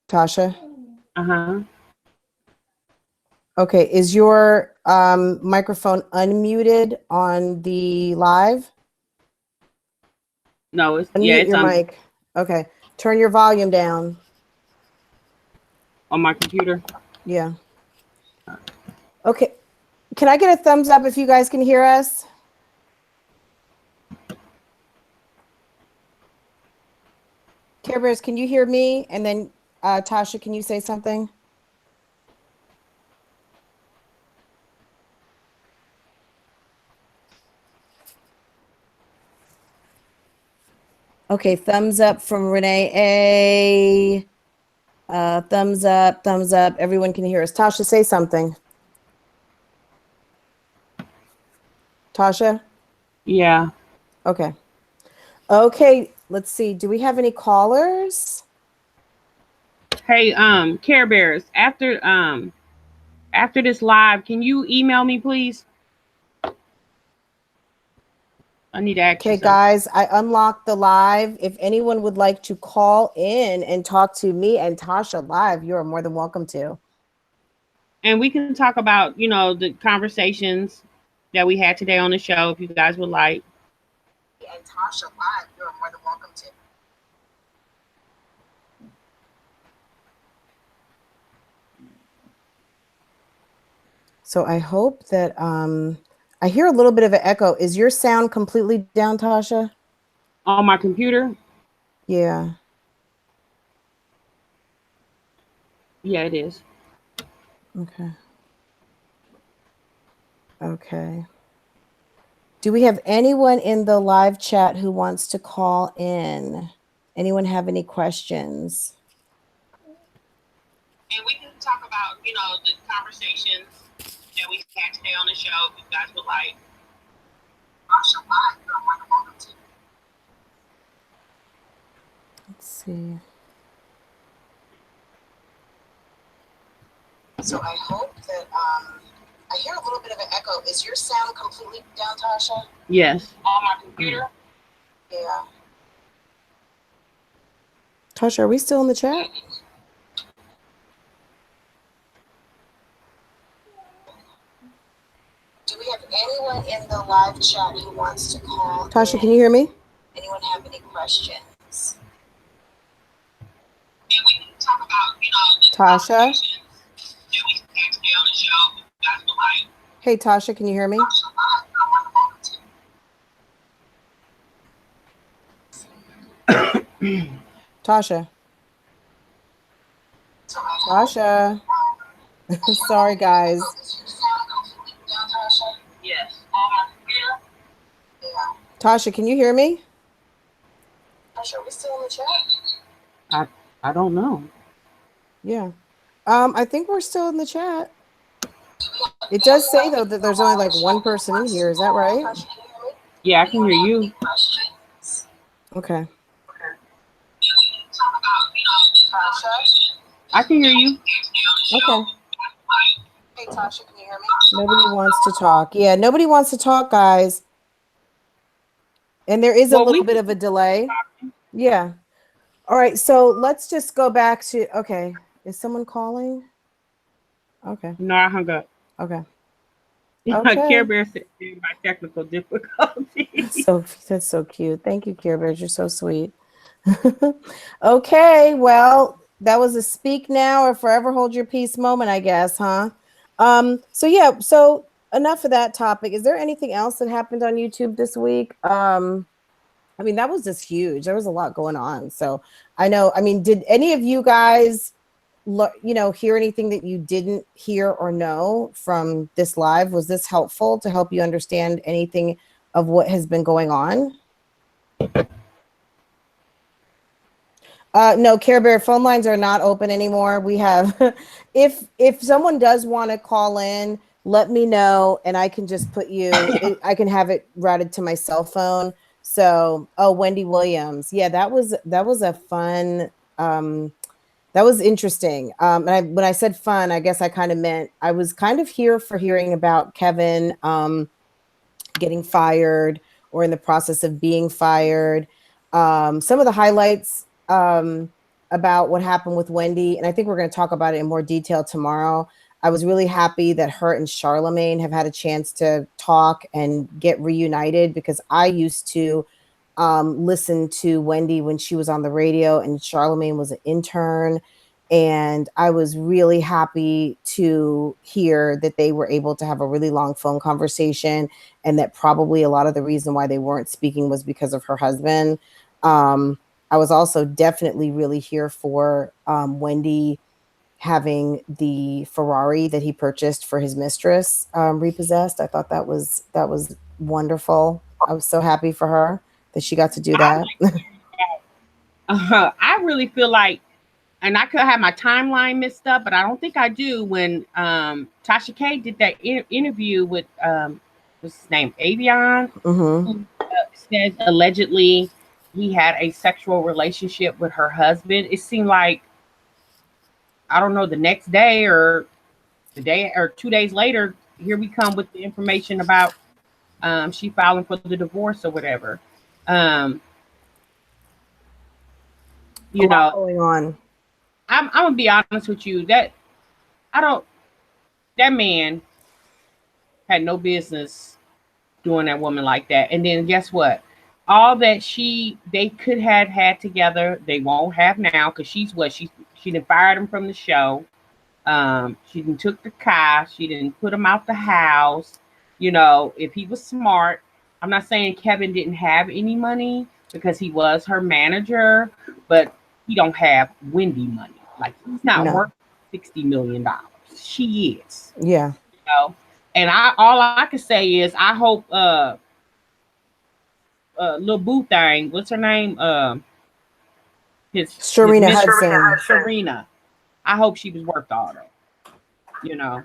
Tasha? Uh-huh. Okay, is your microphone unmuted on the live? No, it's Unmute it's your on mic. Okay, turn your volume down. my computer. Yeah. Okay, can I get a thumbs up if you guys can hear us? Care Bears, can you hear me? And then Tasha, can you say something? Okay, thumbs up from Renee A. Thumbs up, thumbs up. Everyone can hear us. Tasha, say something. Tasha? Yeah. Okay. Okay, let's see. Do we have any callers? Hey, Care Bears, after this live, can you email me, please? I need to ask you Okay, something. guys, I unlocked the live. If anyone would like to call in and talk to me and Tasha live, you are more than welcome to. And we can talk about, the conversations that we had today on the show, if you guys would like. And Tasha live, you are more than welcome to. So I hope that I hear a little bit of an echo. Is your sound completely down, Tasha? On my computer? Yeah. Yeah, it is. Okay. Okay. Do we have anyone in the live chat who wants to call in? Anyone have any questions? And we can talk about, the conversations that we had today on the show, if you guys would like. Let's see. So I hope that I hear a little bit of an echo. Is your sound completely down, Tasha? Yes. On my computer? Yeah. Tasha, are we still in the chat? Do we have anyone in the live chat who wants to call? Tasha, can you hear me? Anyone have any questions? And we can talk about, the Tasha? conversations that we had today on the show, if you guys would like. Hey, Tasha, can you hear me? Tasha. Tasha. Sorry, guys. Yes. Tasha, can you hear me? Tasha, are we still in the chat? I don't know. Yeah. I think we're still in the chat. It does say though that there's only like one person in here. Is that right? Yeah, I can hear you. Okay. I can hear you. Okay. Hey, Tasha, can you hear me? Nobody wants to talk. Yeah, nobody wants to talk, guys. And there is a little bit of a delay. Yeah. All right. So let's just go back to, okay. Is someone calling? Okay. No, I hung up. Okay. Care Bear said my technical difficulties. So that's so cute. Thank you, Care Bears. You're so sweet. Okay. Well, that was a speak now or forever hold your peace moment, I guess, huh? So yeah, so enough of that topic. Is there anything else that happened on YouTube this week? I mean, that was just huge. There was a lot going on. So I know, I mean, did any of you guys, hear anything that you didn't hear or know from this live? Was this helpful to help you understand anything of what has been going on? No, Care Bear, phone lines are not open anymore. We have, if someone does want to call in, let me know and I can just put I can have it routed to my cell phone. So, oh, Wendy Williams. Yeah, that was a fun, that was interesting. And when I said fun, I guess I kind of meant I was kind of here for hearing about Kevin getting fired or in the process of being fired. Some of the highlights about what happened with Wendy, and I think we're going to talk about it in more detail tomorrow. I was really happy that her and Charlemagne have had a chance to talk and get reunited, because I used to listen to Wendy when she was on the radio and Charlemagne was an intern. And I was really happy to hear that they were able to have a really long phone conversation, and that probably a lot of the reason why they weren't speaking was because of her husband. I was also definitely really here for Wendy having the Ferrari that he purchased for his mistress repossessed. I thought that was wonderful. I was so happy for her that she got to do that. I really feel like, and I could have my timeline messed up, but I don't think I do. When Tasha K did that interview with what's his name, Avion, who says allegedly he had a sexual relationship with her husband. It seemed like, I don't know, the next day or the day or 2 days later, here we come with the information about she filing for the divorce or whatever. You know, going on. I'm gonna be honest with you, that that man had no business doing that woman like that. And then guess what? All that they could have had together, they won't have now, because she done fired him from the show. She done took the car, she didn't put him out the house. You know, if he was smart, I'm not saying Kevin didn't have any money because he was her manager, but he don't have Wendy money. Like, he's not worth $60 million. She is. Yeah. You know? And all I can say is I hope little boo thing, what's her name? Sharina Hudson. Sharina. I hope she was worth all that. You know.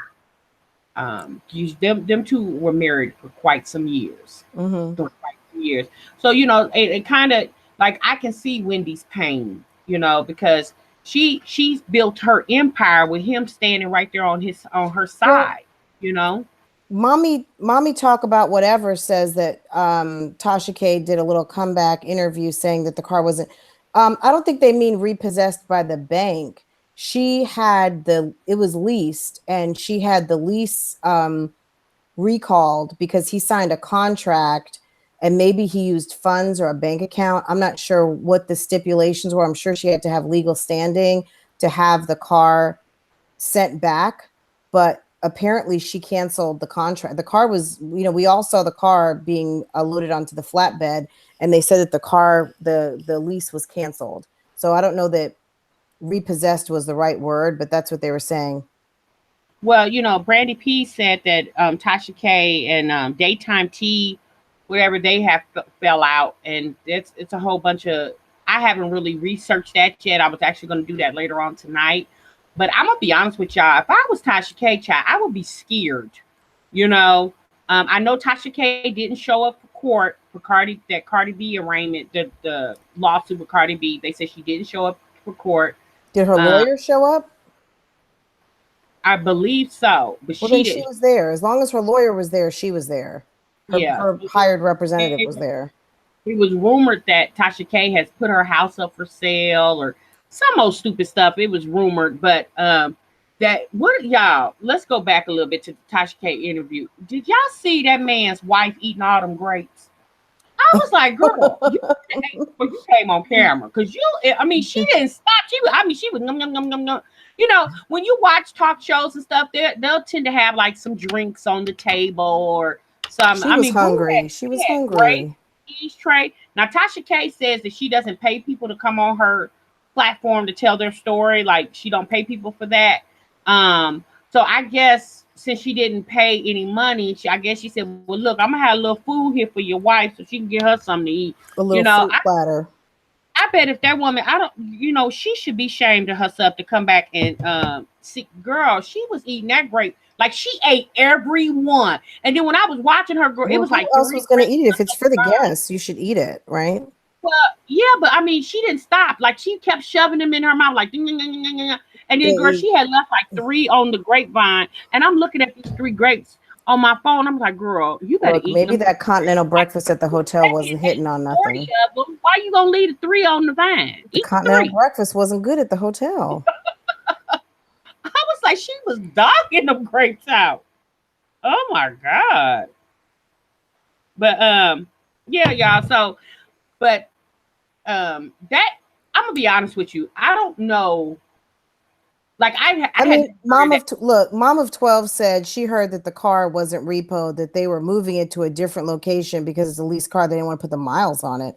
Them two were married for quite some years. So, you know, it kind of, like, I can see Wendy's pain, you know, because she's built her empire with him standing right there on her side, you know. Mommy Talk About Whatever says that Tasha K did a little comeback interview saying that the car wasn't, I don't think they mean repossessed by the bank. She had it was leased, and she had the lease recalled because he signed a contract, and maybe he used funds or a bank account. I'm not sure what the stipulations were. I'm sure she had to have legal standing to have the car sent back, but apparently she canceled the contract. The car was, you know, we all saw the car being loaded onto the flatbed, and they said that the lease was canceled. So I don't know that repossessed was the right word, but that's what they were saying. Well, you know, Brandy P said that Tasha K and Daytime T, whatever, they have fell out, and it's a whole bunch of. I haven't really researched that yet. I was actually going to do that later on tonight. But I'm gonna be honest with y'all. If I was Tasha K, child, I would be scared. You know, I know Tasha K didn't show up for court for Cardi B arraignment, the lawsuit with Cardi B. They said she didn't show up for court. Did her lawyer show up? I believe so, but she was there. As long as her lawyer was there, she was there. Her hired representative was there. It was rumored that Tasha K has put her house up for sale or some old stupid stuff. It was rumored, but y'all, let's go back a little bit to the Tasha K interview. Did y'all see that man's wife eating all them grapes? I was like, girl, you came on camera because she didn't stop. She was num num num num num. You know, when you watch talk shows and stuff, they'll tend to have like some drinks on the table or some. She was hungry. She was hungry. cheese tray. Now, Tasha K says that she doesn't pay people to come on her platform to tell their story. Like she don't pay people for that. So I guess since she didn't pay any money, I guess she said, "Well, look, I'm gonna have a little food here for your wife so she can get her something to eat." A You little know, fruit platter. I bet if that woman, I don't, she should be ashamed of herself to come back and see, girl, she was eating that grape. Like she ate every one. And then when I was watching her, girl, it Well, was who like else three was going to grapes. eat it? If it's for the guests, you should eat it, right? Well, yeah, but I mean, she didn't stop. Like she kept shoving them in her mouth, like, ding, ding, ding, ding, ding. And then, girl, she had left like 3 on the grapevine. And I'm looking at these 3 grapes on my phone. I'm like, girl, you better Look, eat maybe them. that continental breakfast at the hotel wasn't hitting on 40 nothing. of them. Why you gonna leave the 3 on the vine? The Eat continental 3. breakfast wasn't good at the hotel. I was like, she was dogging them grapes out. Oh my god. But yeah, y'all. So, but that I'm gonna be honest with you. I don't know. Like I mean, mom of 12 said she heard that the car wasn't repoed, that they were moving it to a different location because it's a leased car. They didn't want to put the miles on it.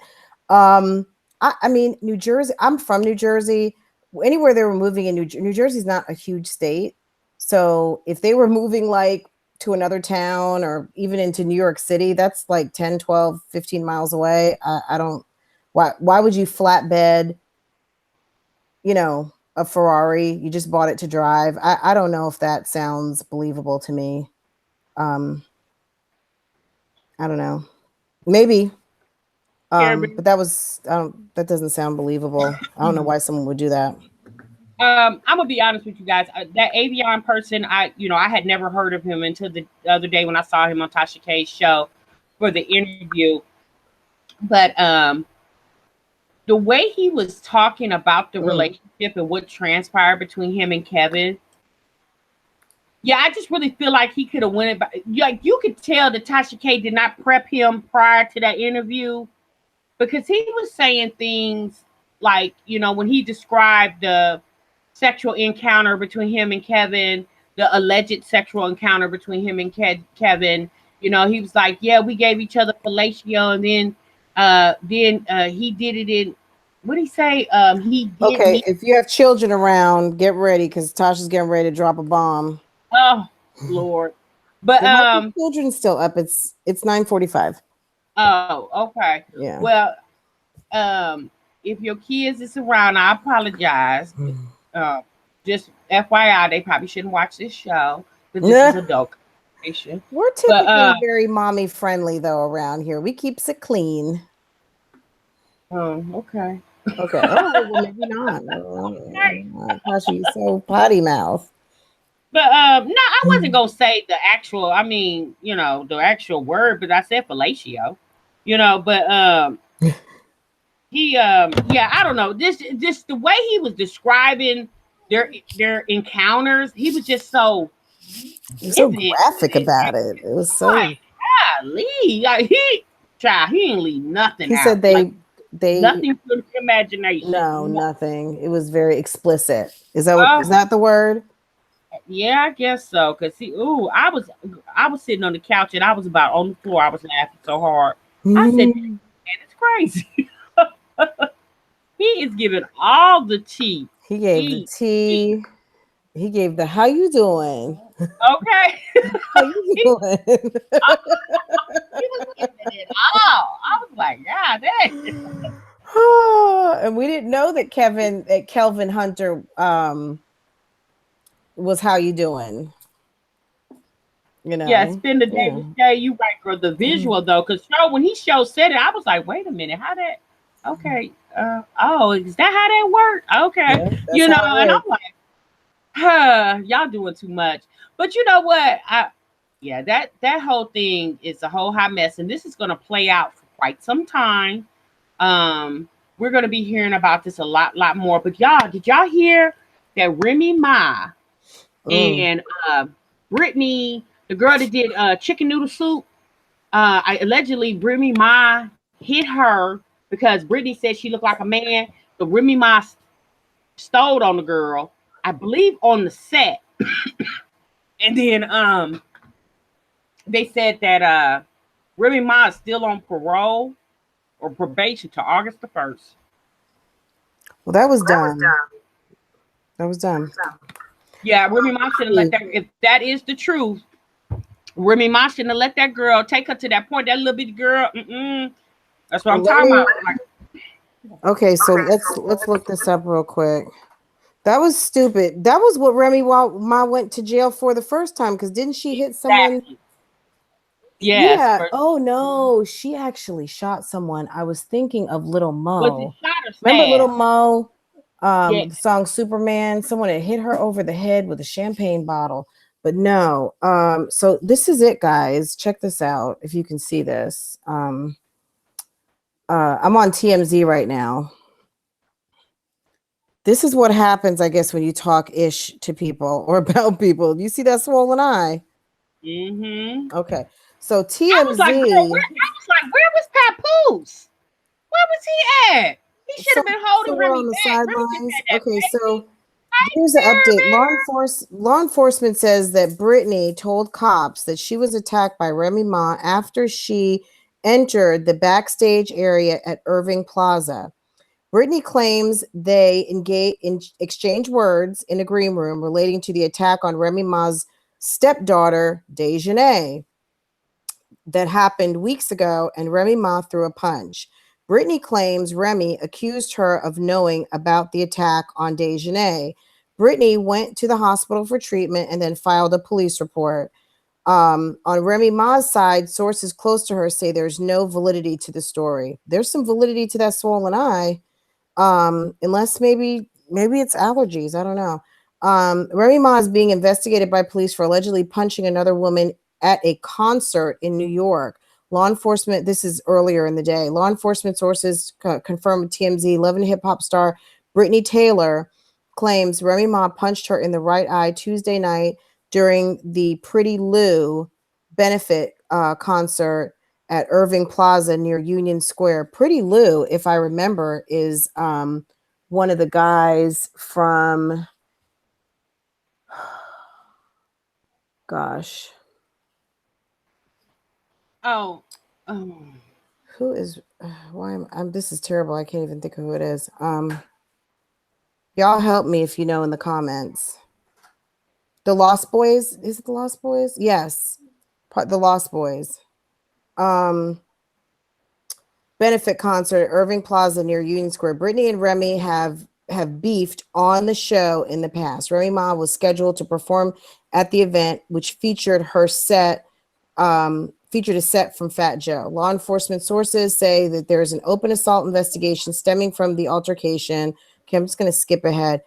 I mean, New Jersey, I'm from New Jersey. Anywhere they were moving in New Jersey is not a huge state. So if they were moving like to another town or even into New York City, that's like 10, 12, 15 miles away. I don't, why would you flatbed, a Ferrari? You just bought it to drive. I don't know if that sounds believable to me. I don't know. Maybe. But that doesn't sound believable. I don't know why someone would do that. I'm gonna be honest with you guys. That Avion person, I had never heard of him until the other day when I saw him on Tasha K's show for the interview. But the way he was talking about the relationship and what transpired between him and Kevin, yeah, I just really feel like he could have went it. Like you could tell that Tasha K did not prep him prior to that interview because he was saying things like, when he described the sexual encounter between him and Kevin, the alleged sexual encounter between him and Kevin, he was like, yeah, we gave each other fellatio, and then he did it in, what did he say? He did. Okay, if you have children around, get ready because Tasha's getting ready to drop a bomb. Oh Lord, but children's still up. It's 9:45. Oh, okay. Yeah. Well, if your kids is around, I apologize. Just FYI, they probably shouldn't watch this show because this is adult conversation. We're typically very mommy friendly though around here. We keeps it clean. Oh, okay. Okay. Oh, well, maybe not. Tasha, you so potty mouth. But no, I wasn't gonna say the actual. I mean, the actual word, but I said fellatio. But he yeah, I don't know. This the way he was describing their encounters, he was just so graphic about it. It was so golly. Like, he ain't leave nothing. He said they nothing for imagination. No, nothing. It was very explicit. Is that the word? Yeah, I guess so. Cause I was sitting on the couch and I was about on the floor. I was laughing so hard. I said, man, it's crazy. He is giving all the tea. He gave the tea. He gave the how you doing? Okay. How you doing? He was giving it all. I was like, God dang. And we didn't know that Kelvin Hunter was how you doing. Yeah, spend the day with Shay. You right, girl. The visual though, because when he said it, I was like, wait a minute, how that? Okay, is that how that worked? Okay, yeah, and I'm like, y'all doing too much. But you know what? That whole thing is a whole hot mess, and this is going to play out for quite some time. We're going to be hearing about this a lot more. But y'all, did y'all hear that Remy Ma and Brittany, the girl that did chicken noodle soup, allegedly Remy Ma hit her because Brittany said she looked like a man. So Remy Ma stole on the girl, I believe, on the set. And then they said that Remy Ma is still on parole. or probation to August the 1st. Well, that was dumb. That was dumb. Yeah, Remy Ma shouldn't let that. If that is the truth, Remy Ma shouldn't have let that girl take her to that point. That little bitty girl. That's what I'm talking about. Like, okay, so let's look this up real quick. That was stupid. That was what Remy Ma went to jail for the first time, because didn't she hit someone? Yes. Yeah. Oh no, she actually shot someone. I was thinking of Little Mo. Remember Little Mo? The song Superman. Someone had hit her over the head with a champagne bottle. But no. So this is it, guys. Check this out. If you can see this. I'm on TMZ right now. This is what happens, I guess, when you talk ish to people or about people. You see that swollen eye? Mm-hmm. Okay. So TMZ. I was like, where was Papoose? Where was he at? He should have been holding Remy on the back. sidelines. Okay, so here's an update. Law enforcement says that Brittany told cops that she was attacked by Remy Ma after she entered the backstage area at Irving Plaza. Brittany claims they exchanged words in a green room relating to the attack on Remy Ma's stepdaughter, Dejanay, that happened weeks ago, and Remy Ma threw a punch. Brittany claims Remy accused her of knowing about the attack on Dejanay. Brittany went to the hospital for treatment and then filed a police report. On Remy Ma's side, sources close to her say there's no validity to the story. There's some validity to that swollen eye. Unless maybe it's allergies. I don't know. Remy Ma is being investigated by police for allegedly punching another woman at a concert in New York. Law enforcement, this is earlier in the day. Law enforcement sources confirmed with TMZ, Love and Hip Hop star Brittany Taylor claims Remy Ma punched her in the right eye Tuesday night during the Pretty Lou benefit concert at Irving Plaza near Union Square. Pretty Lou, if I remember, is one of the guys from, gosh. Who is, this is terrible. I can't even think of who it is. Y'all help me if you know in the comments. The Lost Boys? Is it the Lost Boys? Yes. The Lost Boys. Benefit concert at Irving Plaza near Union Square. Brittany and Remy have beefed on the show in the past. Remy Ma was scheduled to perform at the event, which featured a set from Fat Joe. Law enforcement sources say that there is an open assault investigation stemming from the altercation. Okay, I'm just going to skip ahead.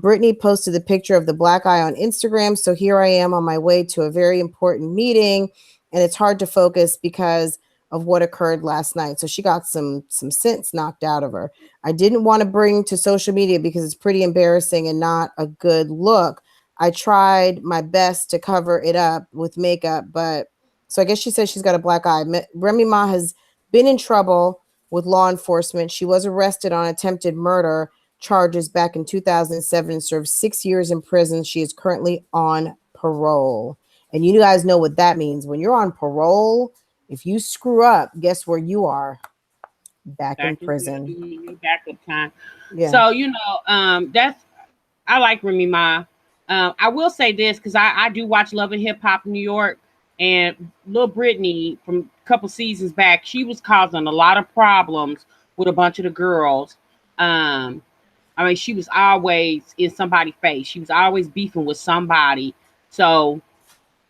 Brittany posted the picture of the black eye on Instagram. So here I am on my way to a very important meeting, and it's hard to focus because of what occurred last night. So she got some sense knocked out of her. I didn't want to bring to social media because it's pretty embarrassing and not a good look. I tried my best to cover it up with makeup, but so I guess she says she's got a black eye. Remy Ma has been in trouble with law enforcement. She was arrested on attempted murder charges back in 2007 and served 6 years in prison. She is currently on parole. And you guys know what that means. When you're on parole, if you screw up, guess where you are? Back in prison. Backup time. Yeah. So, I like Remy Ma. I will say this, because I do watch Love and Hip Hop New York, and Lil Brittany from a couple seasons back, she was causing a lot of problems with a bunch of the girls. She was always in somebody's face. She was always beefing with somebody. So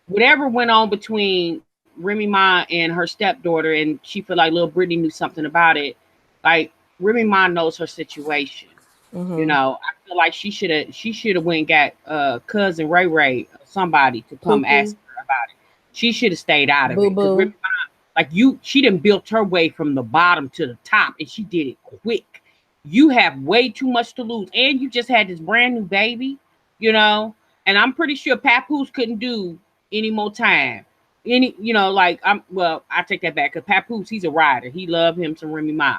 whatever went on between Remy Ma and her stepdaughter, and she felt like Lil Brittany knew something about it. Like, Remy Ma knows her situation. Mm-hmm. I feel like she should have went and got cousin Ray Ray, somebody to come ask her about it. She should have stayed out of it. Remy Ma, she done built her way from the bottom to the top, and she did it quick. You have way too much to lose, and you just had this brand new baby, and I'm pretty sure Papoose couldn't do any more time. I take that back, because Papoose, he's a rider. He loved him some Remy Ma.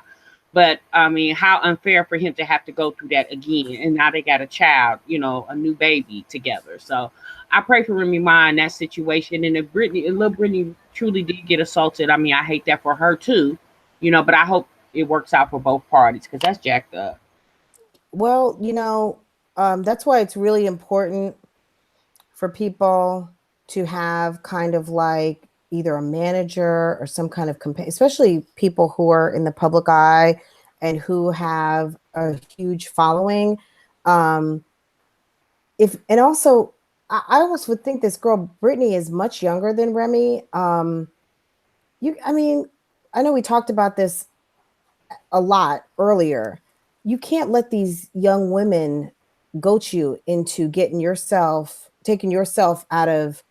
But how unfair for him to have to go through that again. And now they got a child, a new baby together. So I pray for Remy Ma in that situation. And if Lil Brittany truly did get assaulted, I hate that for her too. But I hope it works out for both parties because that's jacked up. Well, that's why it's really important for people to have kind of like either a manager or some kind of especially people who are in the public eye and who have a huge following. Um, if and also, I almost would think this girl Brittany is much younger than Remy. I mean, I know we talked about this a lot earlier. You can't let these young women goat you into taking yourself out of,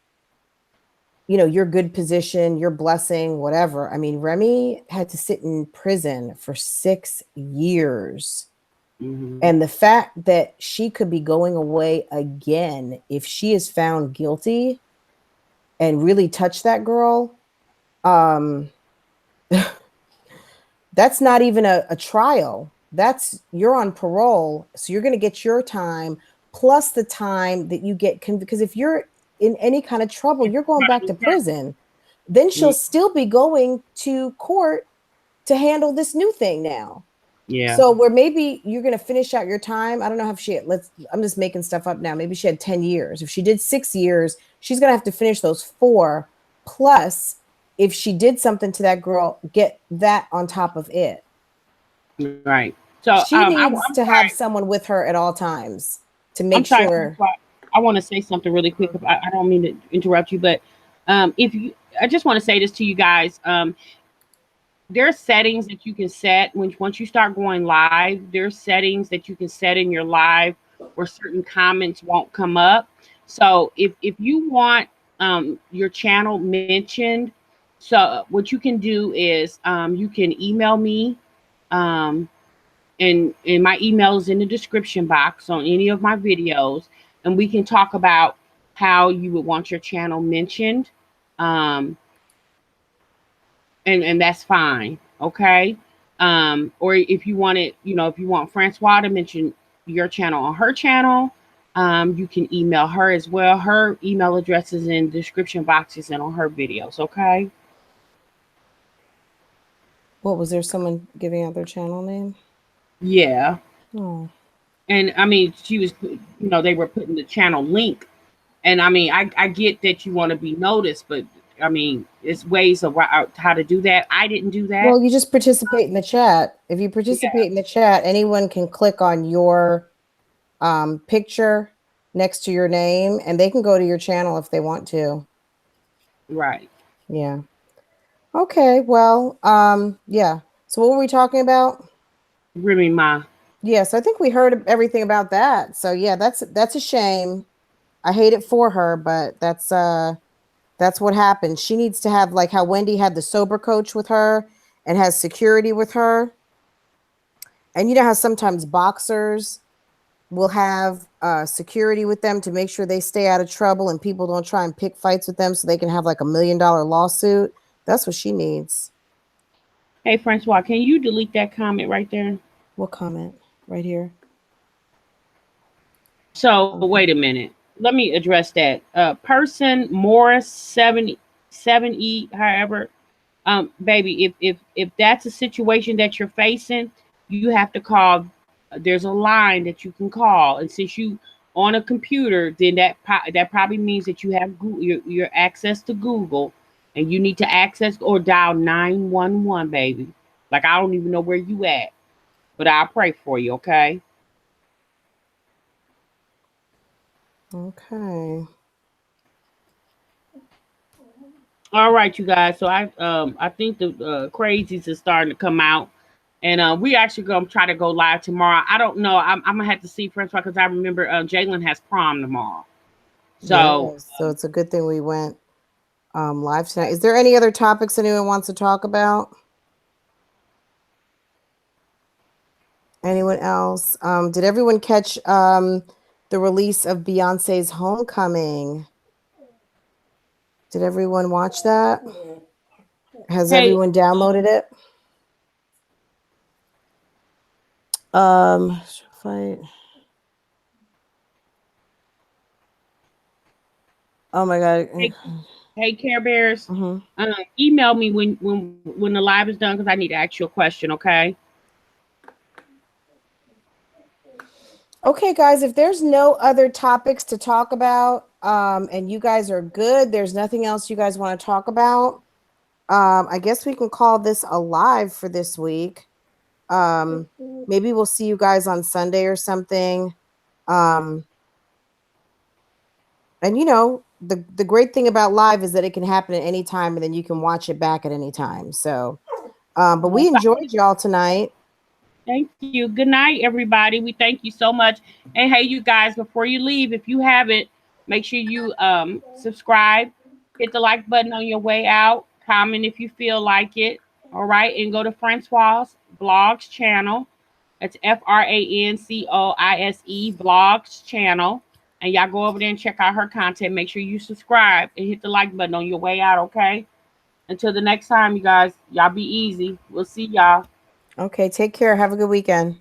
your good position, your blessing, whatever. I mean, Remy had to sit in prison for 6 years. Mm-hmm. And the fact that she could be going away again if she is found guilty and really touch that girl, that's not even a trial. You're on parole. So you're going to get your time plus the time that you get. Because if you're in any kind of trouble, you're going back to prison. Then she'll still be going to court to handle this new thing now. Yeah. So where maybe you're going to finish out your time. I don't know if I'm just making stuff up now. Maybe she had 10 years. If she did 6 years, she's going to have to finish those 4. Plus, if she did something to that girl, get that on top of it. Right. So she needs to have someone with her at all times to make sure. I want to say something really quick. I don't mean to interrupt you, but I just want to say this to you guys. There are settings that you can set once you start going live. There's settings that you can set in your live where certain comments won't come up. So if you want your channel mentioned, so what you can do is you can email me, and my email is in the description box on any of my videos, and we can talk about how you would want your channel mentioned. And that's fine. Okay. Or if you want it, if you want Francois to mention your channel on her channel, you can email her as well. Her email address is in description boxes and on her videos. Okay. What was there? Someone giving out their channel name? Yeah. Oh. And I mean, she was, they were putting the channel link. And I mean, I get that you want to be noticed, but I mean, it's ways of how to do that. I didn't do that. Well, you just participate in the chat. If you participate in the chat, anyone can click on your picture next to your name and they can go to your channel if they want to. Right. Yeah. Okay. Well, yeah. So what were we talking about? Remy Ma. Yes, I think we heard everything about that. So yeah, that's a shame. I hate it for her, but that's what happens. She needs to have, like how Wendy had the sober coach with her and has security with her. And you know how sometimes boxers will have security with them to make sure they stay out of trouble and people don't try and pick fights with them so they can have like $1 million lawsuit. That's what she needs. Hey, Francois, can you delete that comment right there? What comment? Right here. So wait a minute. Let me address that. Person Morris 7E, however, baby, if that's a situation that you're facing, you have to call. There's a line that you can call, and since you on a computer, then that probably means that you have your access to Google, and you need to access or dial 911, baby. Like I don't even know where you at, but I'll pray for you, okay? Okay. All right, you guys. So I think the crazies is starting to come out, and we actually gonna try to go live tomorrow. I don't know. I'm gonna have to see Francois because I remember Jalen has prom tomorrow. So yes, so it's a good thing we went live tonight. Is there any other topics anyone wants to talk about? Anyone else? Did everyone catch the release of Beyonce's Homecoming? Did everyone watch that? Has everyone downloaded it? Fight. Oh my God. Hey, Care Bears, Mhm. email me when the live is done because I need to ask you a question. Okay. Okay, guys, if there's no other topics to talk about, and you guys are good, there's nothing else you guys want to talk about. I guess we can call this a live for this week. Maybe we'll see you guys on Sunday or something. Um, and you know, the great thing about live is that it can happen at any time, and then you can watch it back at any time. So, but we enjoyed y'all tonight. Thank you. Good night, everybody. We thank you so much. And hey, you guys, before you leave, if you haven't, make sure you subscribe, hit the like button on your way out, comment if you feel like it. All right, and go to Francois Blogs channel. That's FRANCOISE Blogs channel. And y'all go over there and check out her content. Make sure you subscribe and hit the like button on your way out, okay? Until the next time, you guys, y'all be easy. We'll see y'all. Okay, take care. Have a good weekend.